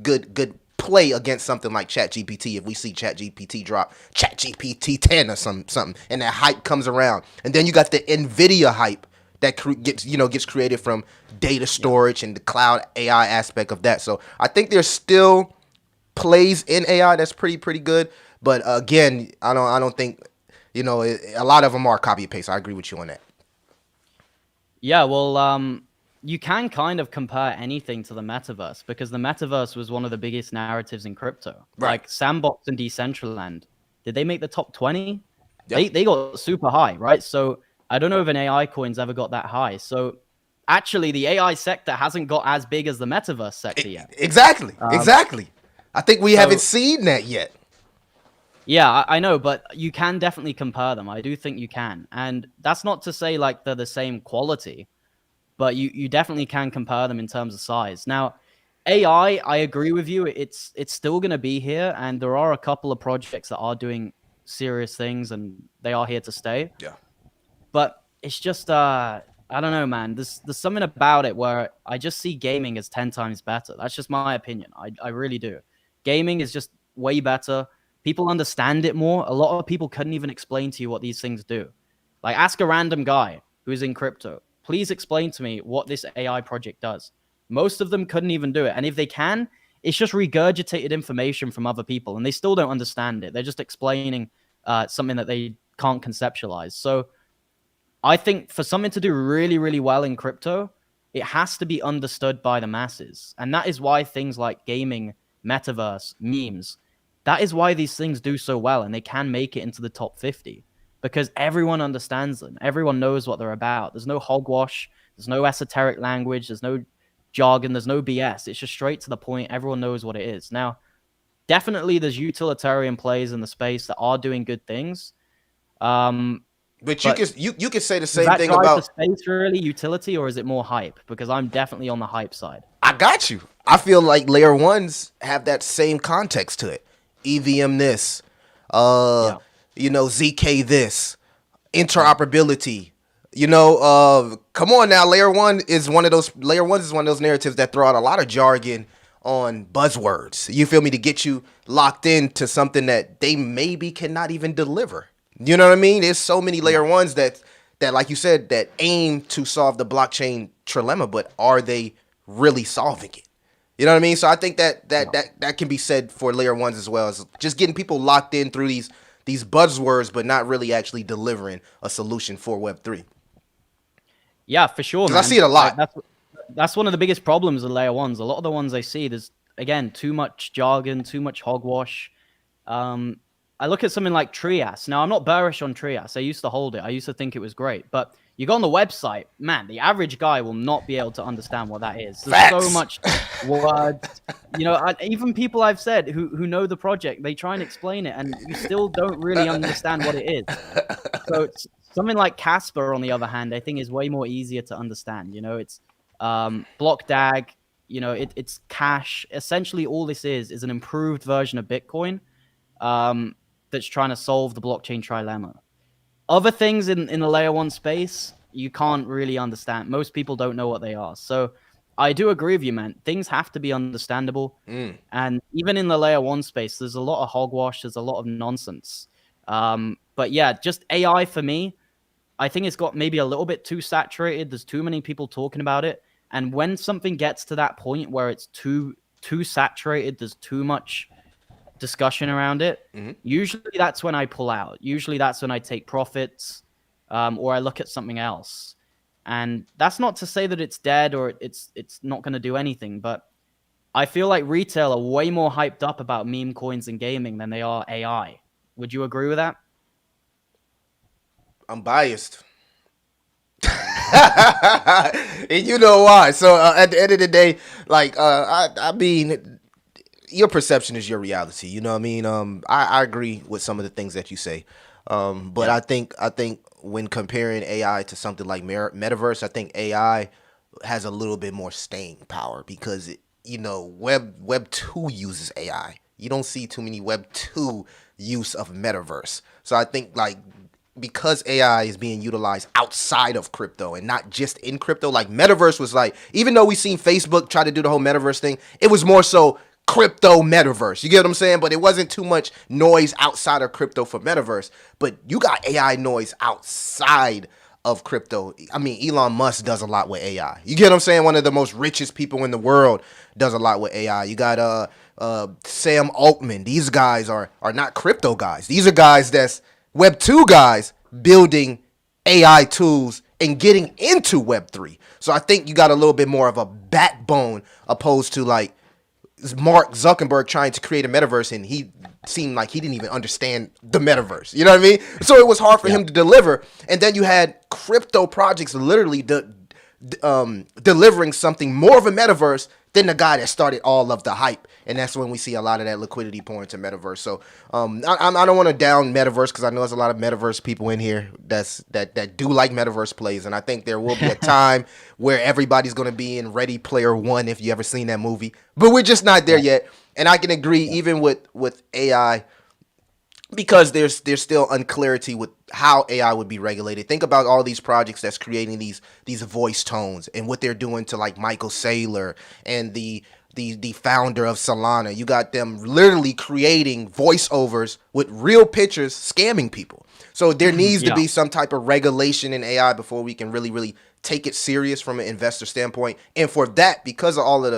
play against something like ChatGPT. If we see ChatGPT drop ChatGPT 10 or something, and that hype comes around, and then you got the NVIDIA hype gets created from data storage and the cloud AI aspect of that. So I think there's still plays in AI that's pretty good. But again, I don't think a lot of them are copy and paste. I agree with you on that. Yeah, well, you can kind of compare anything to the metaverse because the metaverse was one of the biggest narratives in crypto. Right. Like Sandbox and Decentraland, did they make the top 20? Yeah. They got super high, right? So I don't know if an AI coin's ever got that high. So actually, the AI sector hasn't got as big as the metaverse sector yet. Exactly. I think we haven't seen that yet. Yeah, I know, but you can definitely compare them. I do think you can. And that's not to say like they're the same quality, but you definitely can compare them in terms of size. Now, AI, I agree with you. It's still going to be here, and there are a couple of projects that are doing serious things, and they are here to stay. Yeah. But it's just I don't know, man. There's something about it where I just see gaming as 10 times better. That's just my opinion. I really do. Gaming is just way better. People understand it more. A lot of people couldn't even explain to you what these things do. Like, ask a random guy who is in crypto. Please explain to me what this AI project does. Most of them couldn't even do it. And if they can, it's just regurgitated information from other people, and they still don't understand it. They're just explaining something that they can't conceptualize. So I think for something to do really, really well in crypto, it has to be understood by the masses. And that is why things like gaming, metaverse, memes, that is why these things do so well, and they can make it into the top 50 because everyone understands them. Everyone knows what they're about. There's no hogwash. There's no esoteric language. There's no jargon. There's no BS. It's just straight to the point. Everyone knows what it is. Now, definitely there's utilitarian plays in the space that are doing good things. But you could say the same Is that thing drive about for space really utility, or is it more hype? Because I'm definitely on the hype side. I got you. I feel like layer ones have that same context to it. EVM this, ZK this, interoperability. Come on now. Layer ones is one of those narratives that throw out a lot of jargon on buzzwords. You feel me? To get you locked into something that they maybe cannot even deliver. You know what I mean? There's so many layer ones that like you said, that aim to solve the blockchain trilemma, but are they really solving it? You know what I mean? So I think that can be said for layer ones as well, as just getting people locked in through these buzzwords, but not really actually delivering a solution for Web3. Yeah, for sure, man. I see it a lot. That's one of the biggest problems with layer ones. A lot of the ones I see, there's, again, too much jargon, too much hogwash. I look at something like Trias. Now, I'm not bearish on Trias. I used to hold it. I used to think it was great. But you go on the website, man, the average guy will not be able to understand what that is. There's Facts. so much words. Even people I've said who know the project, they try and explain it, and you still don't really understand what it is. So something like Casper, on the other hand, I think is way more easier to understand. It's block DAG. It's cash. Essentially, all this is an improved version of Bitcoin. That's trying to solve the blockchain trilemma. Other things in the layer one space, you can't really understand. Most people don't know what they are. So I do agree with you, man. Things have to be understandable. And even in the layer one space, there's a lot of hogwash. There's a lot of nonsense. But yeah, just AI for me, I think it's got maybe a little bit too saturated. There's too many people talking about it. And when something gets to that point where it's too saturated, there's too much discussion around it, usually that's when I pull out. Usually that's when I take profits, or I look at something else. And that's not to say that it's dead or it's not going to do anything, but I feel like retail are way more hyped up about meme coins and gaming than they are AI. Would you agree with that? I'm biased. And you know why. So at the end of the day, like I mean, your perception is your reality. You know what I mean? I agree with some of the things that you say. But I think when comparing AI to something like Metaverse, I think AI has a little bit more staying power because Web 2 uses AI. You don't see too many Web 2 use of Metaverse. So I think because AI is being utilized outside of crypto and not just in crypto, like Metaverse was even though we've seen Facebook try to do the whole Metaverse thing, it was more so crypto Metaverse. You get what I'm saying? But it wasn't too much noise outside of crypto for Metaverse. But you got AI noise outside of crypto. I mean, Elon Musk does a lot with AI. You get what I'm saying? One of the most richest people in the world does a lot with AI. You got Sam Altman. These guys are not crypto guys. These are guys that's Web 2 guys building AI tools and getting into Web 3. So I think you got a little bit more of a backbone opposed to like Mark Zuckerberg trying to create a metaverse and he seemed like he didn't even understand the metaverse. You know what I mean? So it was hard for him to deliver. And then you had crypto projects literally delivering something more of a metaverse than the guy that started all of the hype. And that's when we see a lot of that liquidity pour into metaverse. So I don't want to down metaverse because I know there's a lot of metaverse people in here that do like metaverse plays. And I think there will be a time where everybody's going to be in Ready Player One if you ever seen that movie. But we're just not there yet. And I can agree even with AI because there's still unclarity with how AI would be regulated. Think about all these projects that's creating these voice tones and what they're doing to like Michael Saylor and the founder of Solana. You got them literally creating voiceovers with real pictures scamming people. So there needs to be some type of regulation in AI before we can really take it serious from an investor standpoint. And for that, because of all of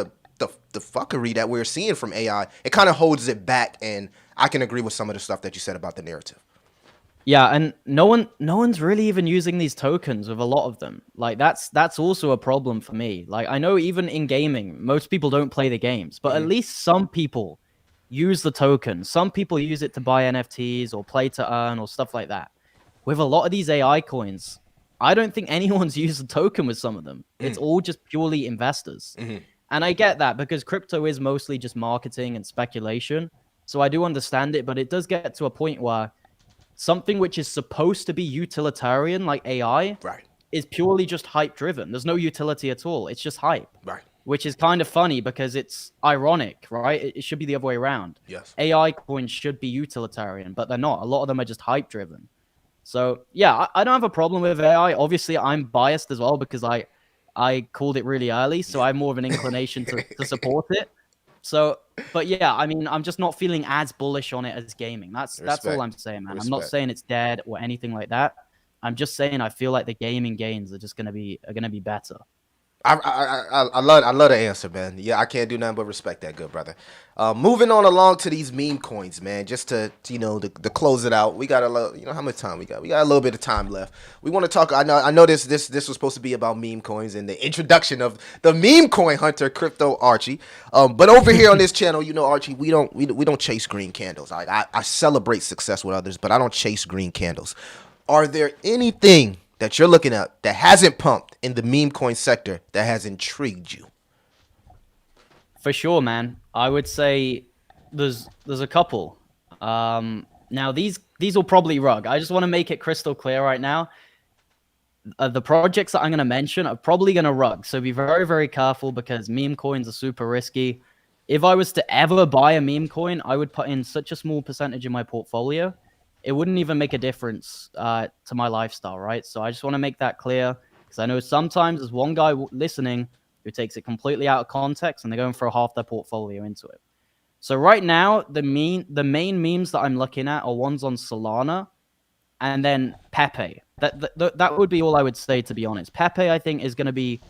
the fuckery that we're seeing from AI, it kind of holds it back. And I can agree with some of the stuff that you said about the narrative. Yeah, and no one's really even using these tokens with a lot of them. Like that's also a problem for me. Like I know even in gaming, most people don't play the games, but at least some people use the token. Some people use it to buy NFTs or play to earn or stuff like that. With a lot of these AI coins, I don't think anyone's used the token with some of them. It's all just purely investors. And I get that because crypto is mostly just marketing and speculation. So I do understand it, but it does get to a point where something which is supposed to be utilitarian, like AI, is purely just hype driven. There's no utility at all. It's just hype, which is kind of funny because it's ironic, right? It should be the other way around. Yes. AI coins should be utilitarian, but they're not. A lot of them are just hype driven. So yeah, I don't have a problem with AI. Obviously, I'm biased as well because I called it really early, so I have more of an inclination to support it. So, but yeah, I mean, I'm just not feeling as bullish on it as gaming. That's all I'm saying, man. I'm not saying it's dead or anything like that. I'm just saying I feel like the gaming gains are just gonna be better. I love the answer, man. Yeah, I can't do nothing but respect that, good brother. Moving on along to these meme coins, man. Just to to close it out. We got how much time we got? We got a little bit of time left. We want to talk. I know this was supposed to be about meme coins and the introduction of the meme coin hunter, Crypto Archie. But over here on this channel, Archie, we don't chase green candles. I celebrate success with others, but I don't chase green candles. Are there anything that you're looking at that hasn't pumped in the meme coin sector that has intrigued you? For sure, man. I would say there's a couple. Now these will probably rug. I just want to make it crystal clear right now. The projects that I'm going to mention are probably going to rug. So be very, very careful because meme coins are super risky. If I was to ever buy a meme coin, I would put in such a small percentage in my portfolio. It wouldn't even make a difference to my lifestyle, right? So I just want to make that clear because I know sometimes there's one guy listening who takes it completely out of context and they're going throw half their portfolio into it. So right now, the main memes that I'm looking at are ones on Solana and then Pepe. That would be all I would say, to be honest. Pepe, I think, is going to be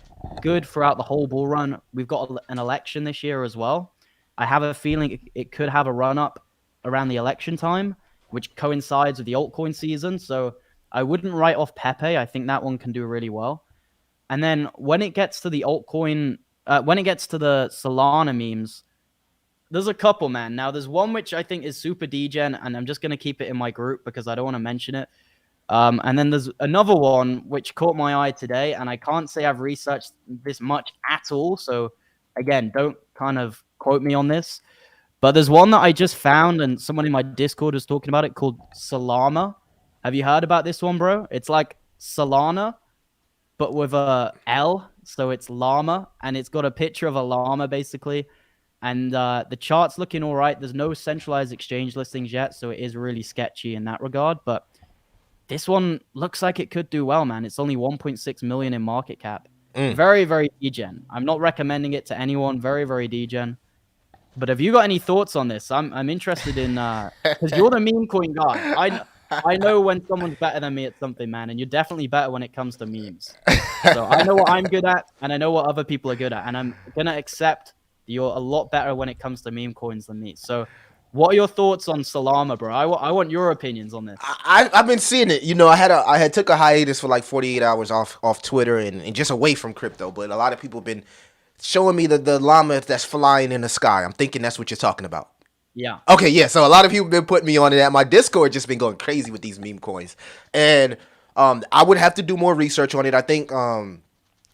good throughout the whole bull run. We've got an election this year as well. I have a feeling it could have a run-up around the election time, which coincides with the altcoin season. So I wouldn't write off Pepe. I think that one can do really well. And then when it gets to the altcoin, when it gets to the Solana memes, there's a couple, man. Now, there's one which I think is super degen, and I'm just going to keep it in my group because I don't want to mention it. And then there's another one which caught my eye today, and I can't say I've researched this much at all. So, again, don't kind of quote me on this. But there's one that I just found, and someone in my Discord was talking about it, called Solana. Have you heard about this one, bro? It's like Solana, but with a L, so it's llama, and it's got a picture of a llama, basically. And the chart's looking all right. There's no centralized exchange listings yet, so it is really sketchy in that regard. But this one looks like it could do well, man. It's only 1.6 million in market cap. Very, very degen. I'm not recommending it to anyone. Very, very degen. But have you got any thoughts on this? I'm interested in because you're the meme coin guy. I know when someone's better than me at something, man, and you're definitely better when it comes to memes. So I know what I'm good at, and I know what other people are good at, and I'm gonna accept you're a lot better when it comes to meme coins than me. So, what are your thoughts on Solana, bro? I want your opinions on this. I've been seeing it. You know, I had took a hiatus for like 48 hours off Twitter and just away from crypto. But a lot of people been showing me the llama that's flying in the sky. I'm thinking that's what you're talking about. Yeah. Okay, yeah. So a lot of people been putting me on that. My Discord just been going crazy with these meme coins, and I would have to do more research on it. I think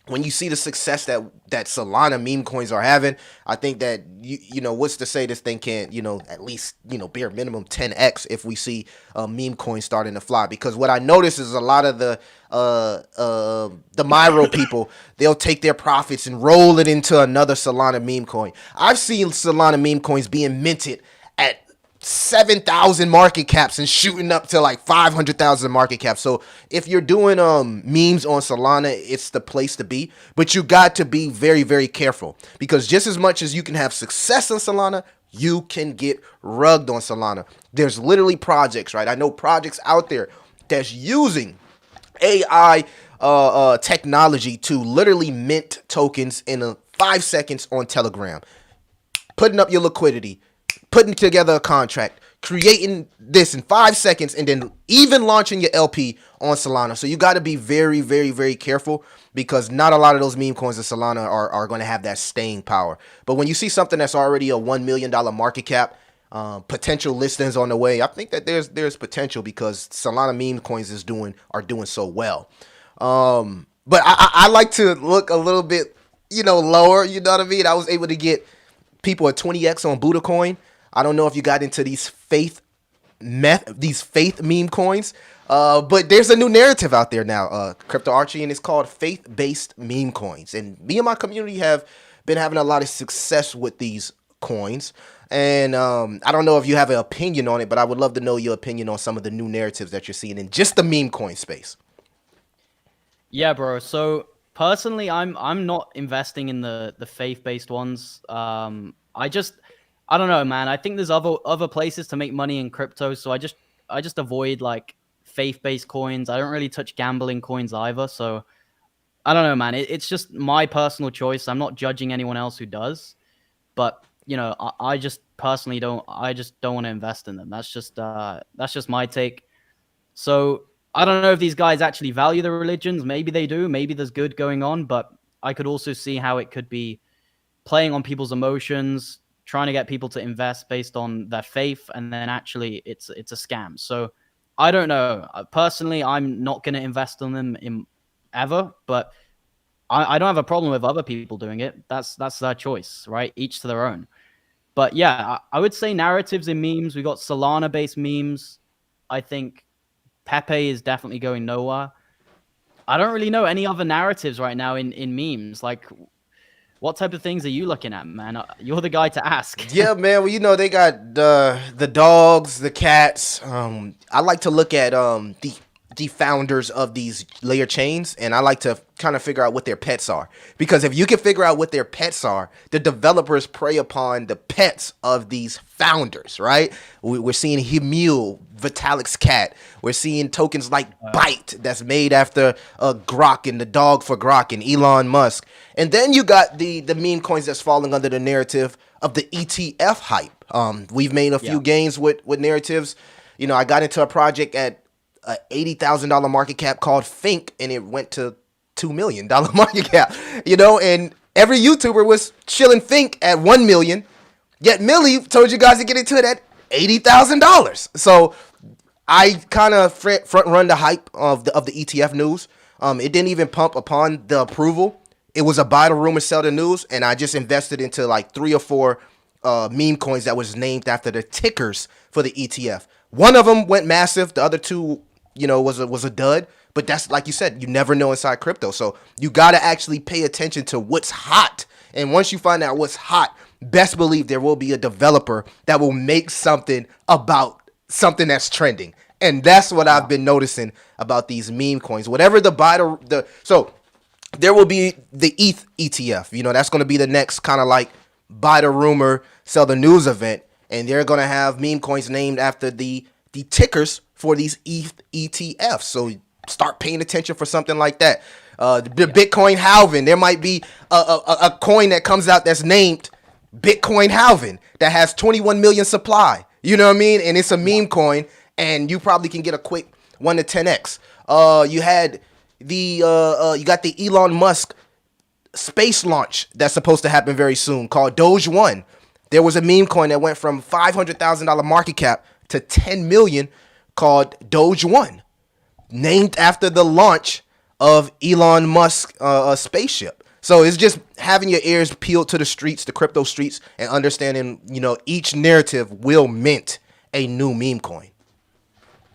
when you see the success that Solana meme coins are having, I think that you know what's to say this thing can't at least bare minimum 10x if we see meme coins starting to fly. Because what I notice is a lot of the Myro people, they'll take their profits and roll it into another Solana meme coin. I've seen Solana meme coins being minted at 7,000 market caps and shooting up to like 500,000 market caps. So if you're doing memes on Solana, it's the place to be. But you got to be very, very careful, because just as much as you can have success on Solana, you can get rugged on Solana. There's literally projects, right? I know projects out there that's using AI technology to literally mint tokens in 5 seconds on Telegram, putting up your liquidity, putting together a contract, creating this in 5 seconds, and then even launching your LP on Solana. So you got to be very, very, very careful, because not a lot of those meme coins in Solana are going to have that staying power. But when you see something that's already a $1 million market cap, potential listings on the way, I think that there's potential, because Solana meme coins are doing so well. But I like to look a little bit, lower. You know what I mean? I was able to get people at 20x on Buddha coin. I don't know if you got into these faith meme coins, but there's a new narrative out there now, Crypto Archie, and it's called faith-based meme coins. And me and my community have been having a lot of success with these coins. And I don't know if you have an opinion on it, but I would love to know your opinion on some of the new narratives that you're seeing in just the meme coin space. Yeah, bro. So personally, I'm not investing in the faith-based ones. I don't know, man. I think there's other places to make money in crypto, so I just avoid like faith-based coins. I don't really touch gambling coins either. So I don't know, man. It's just my personal choice. I'm not judging anyone else who does, but I just personally don't. I just don't want to invest in them. That's just my take. So I don't know if these guys actually value the religions. Maybe they do. Maybe there's good going on, but I could also see how it could be playing on people's emotions, trying to get people to invest based on their faith, and then actually it's a scam. So I don't know. Personally, I'm not going to invest in them ever, but I don't have a problem with other people doing it. That's their choice, right? Each to their own. But yeah, I would say narratives in memes. We got Solana-based memes. I think Pepe is definitely going nowhere. I don't really know any other narratives right now in memes. Like, what type of things are you looking at, man? You're the guy to ask. Yeah, man. Well, they got the dogs, the cats. I like to look at the founders of these layer chains, and I like to kind of figure out what their pets are. Because if you can figure out what their pets are, the developers prey upon the pets of these founders, right? We're seeing Himule, Vitalik's cat. We're seeing tokens like Byte, that's made after Grok and the dog for Grok and Elon Musk. And then you got the meme coins that's falling under the narrative of the ETF hype. We've made a few gains with narratives. I got into a project at $80,000 market cap called Fink, and it went to $2 million market cap, and every YouTuber was chilling Fink at 1 million, yet Millie told you guys to get into it at $80,000. So I kind of front run the hype of the ETF news. It didn't even pump upon the approval. It was a buy the rumor, sell the news, and I just invested into like 3 or 4 meme coins that was named after the tickers for the ETF. One of them went massive. The other 2, was a dud. But that's, like you said, you never know inside crypto. So you got to actually pay attention to what's hot. And once you find out what's hot, best believe there will be a developer that will make something about something that's trending. And that's what I've been noticing about these meme coins. Whatever so there will be the ETH ETF. That's going to be the next kind of like buy the rumor, sell the news event. And they're going to have meme coins named after the the tickers for these ETFs. So start paying attention for something like that. The Bitcoin halving. There might be a coin that comes out that's named Bitcoin halving that has 21 million supply. You know what I mean? And it's a meme coin, and you probably can get a quick 1 to 10x. You had you got the Elon Musk space launch that's supposed to happen very soon called Doge 1. There was a meme coin that went from $500,000 market cap to 10 million called Doge 1, named after the launch of Elon Musk spaceship. So it's just having your ears peeled to the streets, the crypto streets, and understanding, each narrative will mint a new meme coin.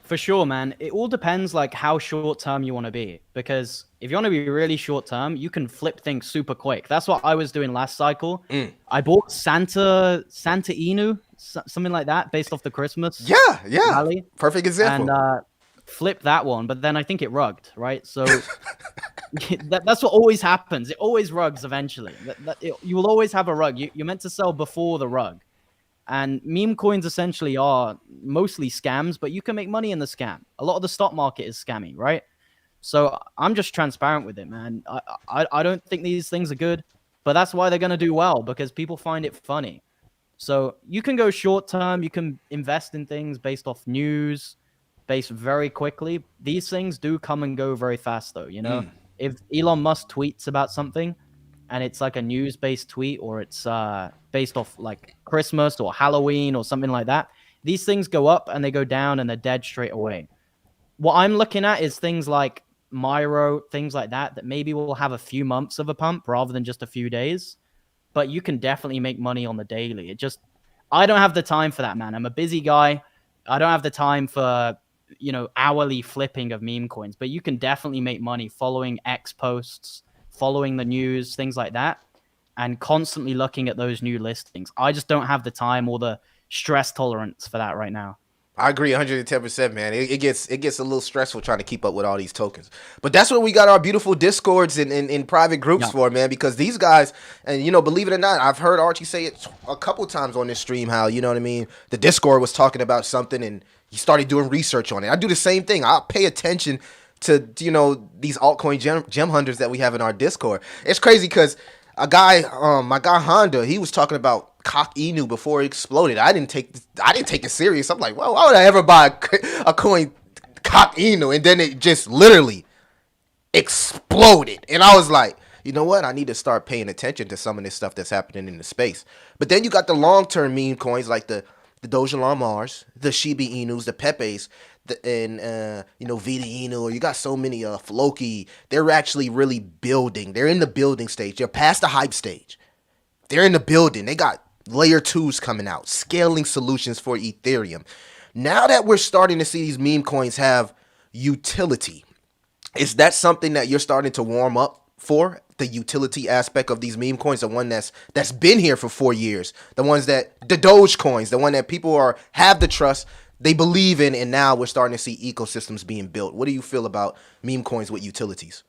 For sure, man. It all depends like how short term you want to be. Because if you want to be really short term, you can flip things super quick. That's what I was doing last cycle. I bought Santa Inu, something like that, based off the Christmas rally. Perfect example. And flipped that one, but then I think it rugged, right? So that's what always happens. It always rugs eventually. You will always have a rug. You're meant to sell before the rug. And meme coins essentially are mostly scams, but you can make money in the scam. A lot of the stock market is scammy, right? So I'm just transparent with it, man. I don't think these things are good, but that's why they're going to do well, because people find it funny. So you can go short term. You can invest in things based off news, based very quickly. These things do come and go very fast, though. If Elon Musk tweets about something, and it's like a news-based tweet, or it's based off like Christmas or Halloween or something like that, these things go up and they go down and they're dead straight away. What I'm looking at is things like Myro, things like that maybe will have a few months of a pump rather than just a few days. But you can definitely make money on the daily. I don't have the time for that, man. I'm a busy guy. I don't have the time for, hourly flipping of meme coins. But you can definitely make money following X posts, following the news, things like that, and constantly looking at those new listings. I just don't have the time or the stress tolerance for that right now. I agree 110%, man. It gets a little stressful trying to keep up with all these tokens. But that's what we got our beautiful Discords and private groups for, man, because these guys, and, believe it or not, I've heard Archie say it a couple times on this stream, how, the Discord was talking about something and he started doing research on it. I do the same thing. I'll pay attention to, these altcoin gem hunters that we have in our Discord. It's crazy because my guy Honda, he was talking about Cock Inu before it exploded. I didn't take it serious. I'm like, well, why would I ever buy a coin Cock Inu? And then it just literally exploded. And I was like, you know what? I need to start paying attention to some of this stuff that's happening in the space. But then you got the long-term meme coins like the Doge Mars, the Shiba Inus, the Pepes, and Vita Inu, or you got so many Floki. They're actually really building. They're in the building stage. They're past the hype stage. They're in the building. They got layer 2s coming out, scaling solutions for Ethereum. Now that we're starting to see these meme coins have utility, is that something that you're starting to warm up for? The utility aspect of these meme coins, the one that's been here for 4 years, the Doge coins, the one that people have the trust, they believe in, and now we're starting to see ecosystems being built. What do you feel about meme coins with utilities?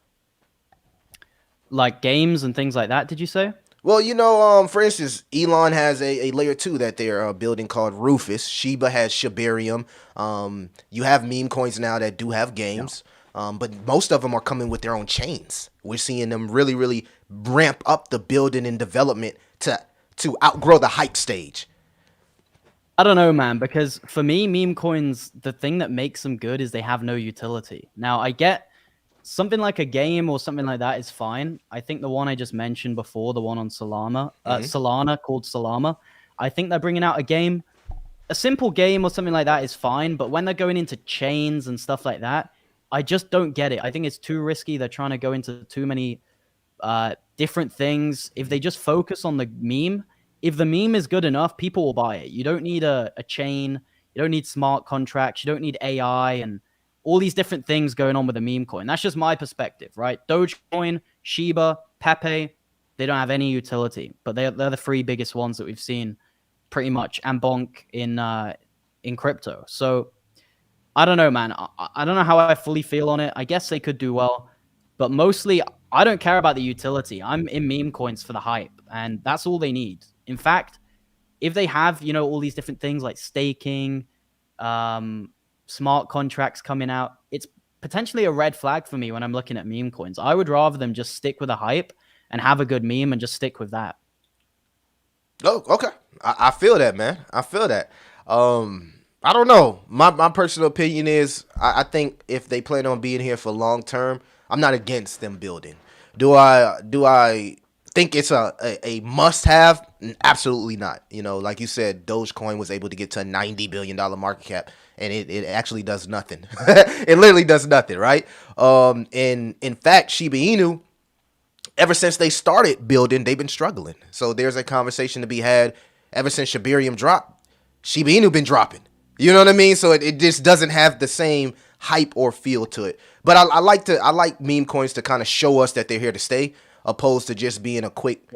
Like games and things like that, did you say? Well, for instance, Elon has a layer 2 that they're building called Rufus. Shiba has Shibarium. You have meme coins now that do have games. But most of them are coming with their own chains. We're seeing them really, really ramp up the building and development to outgrow the hype stage. I don't know, man, because for me, meme coins, the thing that makes them good is they have no utility. Now, I get something like a game or something like that is fine. I think the one I just mentioned before, the one on Solana called Solana, I think they're bringing out a game. A simple game or something like that is fine, but when they're going into chains and stuff like that, I just don't get it. I think it's too risky. They're trying to go into too many different things. If they just focus on the meme, if the meme is good enough, people will buy it. You don't need a chain. You don't need smart contracts. You don't need AI and all these different things going on with a meme coin. That's just my perspective, right? Dogecoin, Shiba, Pepe, they don't have any utility, but they're the 3 biggest ones that we've seen pretty much, and Bonk in crypto. So I don't know, man. I don't know how I fully feel on it. I guess they could do well, but mostly I don't care about the utility. I'm in meme coins for the hype, and that's all they need. In fact, if they have, all these different things like staking, smart contracts coming out. It's potentially a red flag for me when I'm looking at meme coins. I would rather them just stick with a hype and have a good meme and just stick with that. Oh, okay. I feel that, man. I feel that. I don't know. My personal opinion is I think if they plan on being here for long term, I'm not against them building. Do I think it's a must have? Absolutely not. You know, like you said, Dogecoin was able to get to a $90 billion market cap, and it actually does nothing. It literally does nothing, right? In fact, Shiba Inu, ever since they started building, they've been struggling. So there's a conversation to be had. Ever since Shibarium dropped, Shiba Inu been dropping. You know what I mean? So it just doesn't have the same hype or feel to it. But I like meme coins to kind of show us that they're here to stay, opposed to just being a quick,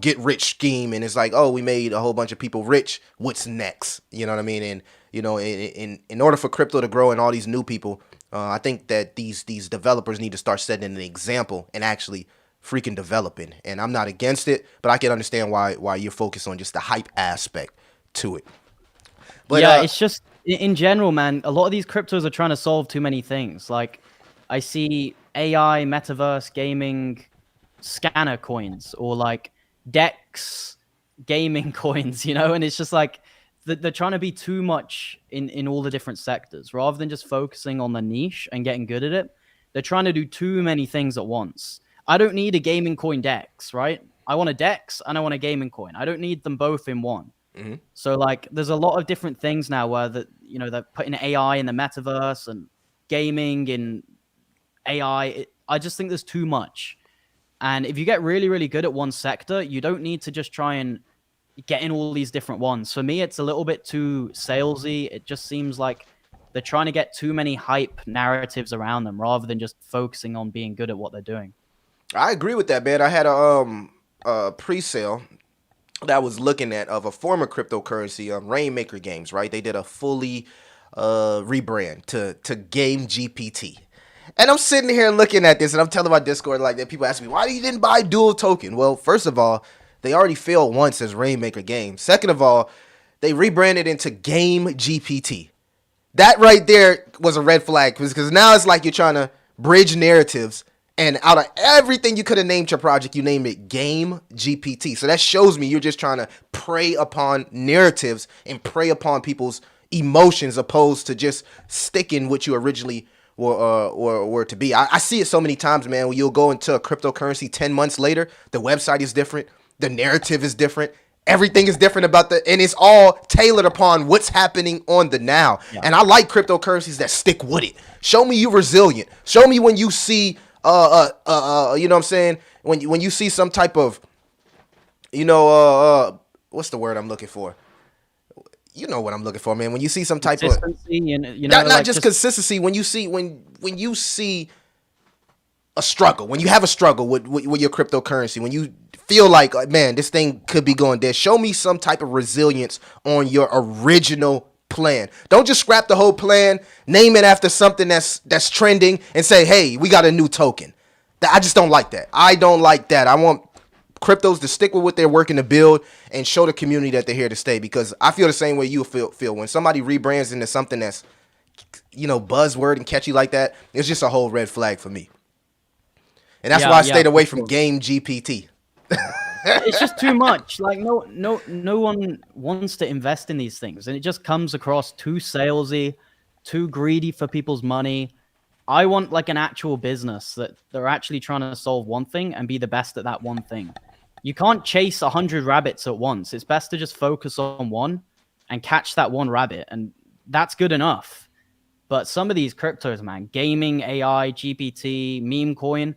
get rich scheme. And it's like, oh, we made a whole bunch of people rich. What's next? You know what I mean? And in order for crypto to grow and all these new people, I think that these developers need to start setting an example and actually freaking developing. And I'm not against it, but I can understand why you're focused on just the hype aspect to it. But yeah, it's just in general, man, a lot of these cryptos are trying to solve too many things. Like I see AI, metaverse, gaming, scanner coins, or like DEX gaming coins, and it's just like they're trying to be too much in all the different sectors rather than just focusing on the niche and getting good at it. They're trying to do too many things at once. I don't need a gaming coin DEX, right? I want a DEX and I want a gaming coin. I don't need them both in one. Mm-hmm. So like there's a lot of different things now where they're putting AI in the metaverse and gaming in AI. I just think there's too much. And if you get really, really good at one sector, you don't need to just try and get in all these different ones. For me, it's a little bit too salesy. It just seems like they're trying to get too many hype narratives around them rather than just focusing on being good at what they're doing. I agree with that, man. I had a pre-sale that I was looking at of a former cryptocurrency, Rainmaker Games, right? They did a fully rebrand to Game GPT. And I'm sitting here looking at this, and I'm telling my Discord like that. People ask me, why you didn't buy dual token? Well, first of all, they already failed once as Rainmaker Games. Second of all, they rebranded into Game GPT. That right there was a red flag, because now it's like you're trying to bridge narratives. And out of everything you could have named your project, you named it Game GPT. So that shows me you're just trying to prey upon narratives and prey upon people's emotions, opposed to just sticking what you originally were to be. I see it so many times, man, when you'll go into a cryptocurrency 10 months later, the website is different, the narrative is different, everything is different and it's all tailored upon what's happening on the now. Yeah. And I like cryptocurrencies that stick with it. Show me you're resilient. Show me when you see you know what I'm saying? When you see some type of, what's the word I'm looking for? You know what I'm looking for, man. When you see some type of and, not just consistency. When you see a struggle, when you have a struggle with your cryptocurrency, when you feel like, man, this thing could be going dead. Show me some type of resilience on your original plan. Don't just scrap the whole plan, name it after something that's trending, and say, hey, we got a new token. I just don't like that. I don't like that. I want cryptos to stick with what they're working to build and show the community that they're here to stay, because I feel the same way you feel when somebody rebrands into something that's buzzword and catchy like that. It's just a whole red flag for me, and that's why I stayed away from Game GPT. It's just too much. Like no one wants to invest in these things, and it just comes across too salesy, too greedy for people's money. I want like an actual business that they're actually trying to solve one thing and be the best at that one thing. You can't chase 100 rabbits at once. It's best to just focus on one and catch that one rabbit, and that's good enough. But some of these cryptos, man, gaming, AI, GPT, meme coin,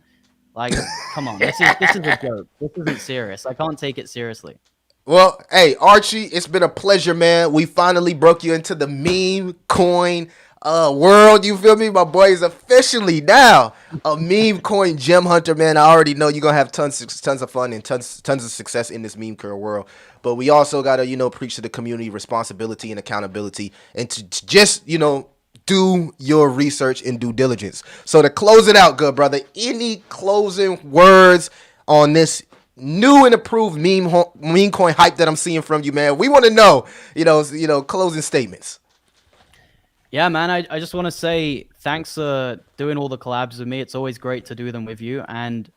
like, come on, this is a joke. This isn't serious. I can't take it seriously. Well, hey, Archie, it's been a pleasure, man. We finally broke you into the meme coin world. You feel me? My boy is officially now a meme coin gem hunter, man. I already know you're gonna have tons of fun and tons of success in this meme coin world. But we also gotta, preach to the community responsibility and accountability, and to just, do your research and due diligence. So to close it out, good brother, any closing words on this new and improved meme coin hype that I'm seeing from you, man? We want to know, closing statements. Yeah, man, I just want to say thanks for doing all the collabs with me. It's always great to do them with you. And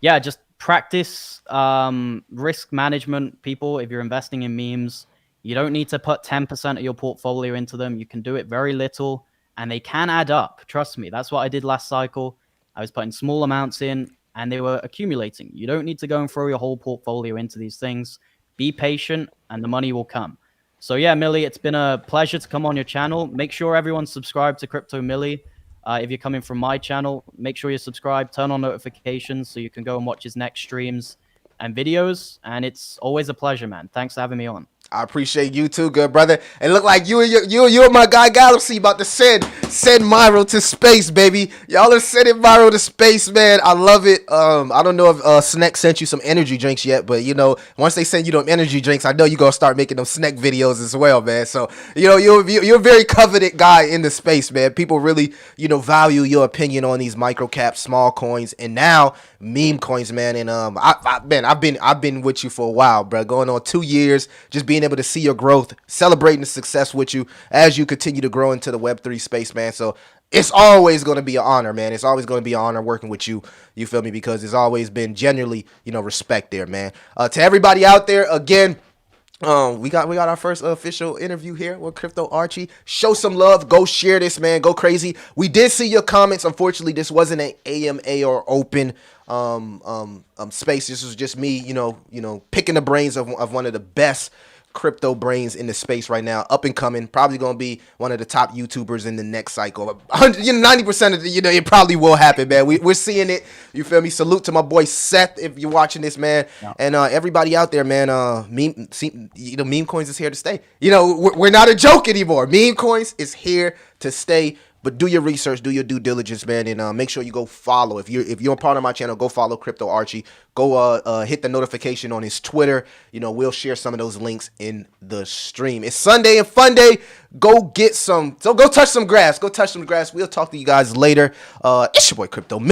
yeah, just practice risk management, people. If you're investing in memes, you don't need to put 10% of your portfolio into them. You can do it very little, and they can add up. Trust me. That's what I did last cycle. I was putting small amounts in, and they were accumulating. You don't need to go and throw your whole portfolio into these things. Be patient, and the money will come. So yeah, Millie, it's been a pleasure to come on your channel. Make sure everyone's subscribed to Crypto Millie. If you're coming from my channel, make sure you subscribe, turn on notifications so you can go and watch his next streams and videos. And it's always a pleasure, man. Thanks for having me on. I appreciate you too, good brother. And look like you and my guy Galaxy about to send Myro to space, baby. Y'all are sending Myro to space, man. I love it. I don't know if Snack sent you some energy drinks yet, but you know, once they send you them energy drinks, I know you're gonna start making them snack videos as well, man. So you know, you're a very coveted guy in the space, man. People really, you know, value your opinion on these micro caps, small coins, and now meme coins, man. And I've been with you for a while, bro. Going on 2 years, just being able to see your growth, celebrating the success with you as you continue to grow into the Web3 space, man. So it's always going to be an honor, man. It's always going to be an honor working with you. You feel me? Because it's always been genuinely, you know, respect there, man. To everybody out there, again, we got our first official interview here with Crypto Archie. Show some love. Go share this, man. Go crazy. We did see your comments. Unfortunately, this wasn't an AMA or open space. This was just me, you know, picking the brains of one of the best crypto brains in the space right now, up and coming, probably gonna be one of the top YouTubers in the next cycle. 90% of the, you know, it probably will happen, man. We're seeing it. You feel me? Salute to my boy Seth if you're watching this, man. Yeah. And everybody out there, man. Meme coins is here to stay. You know, we're not a joke anymore. Meme coins is here to stay. But do your research, do your due diligence, man, and make sure you go follow. If you're a part of my channel, go follow Crypto Archie. Go hit the notification on his Twitter. You know, we'll share some of those links in the stream. It's Sunday and fun day. Go get some. So go touch some grass. Go touch some grass. We'll talk to you guys later. It's your boy Crypto.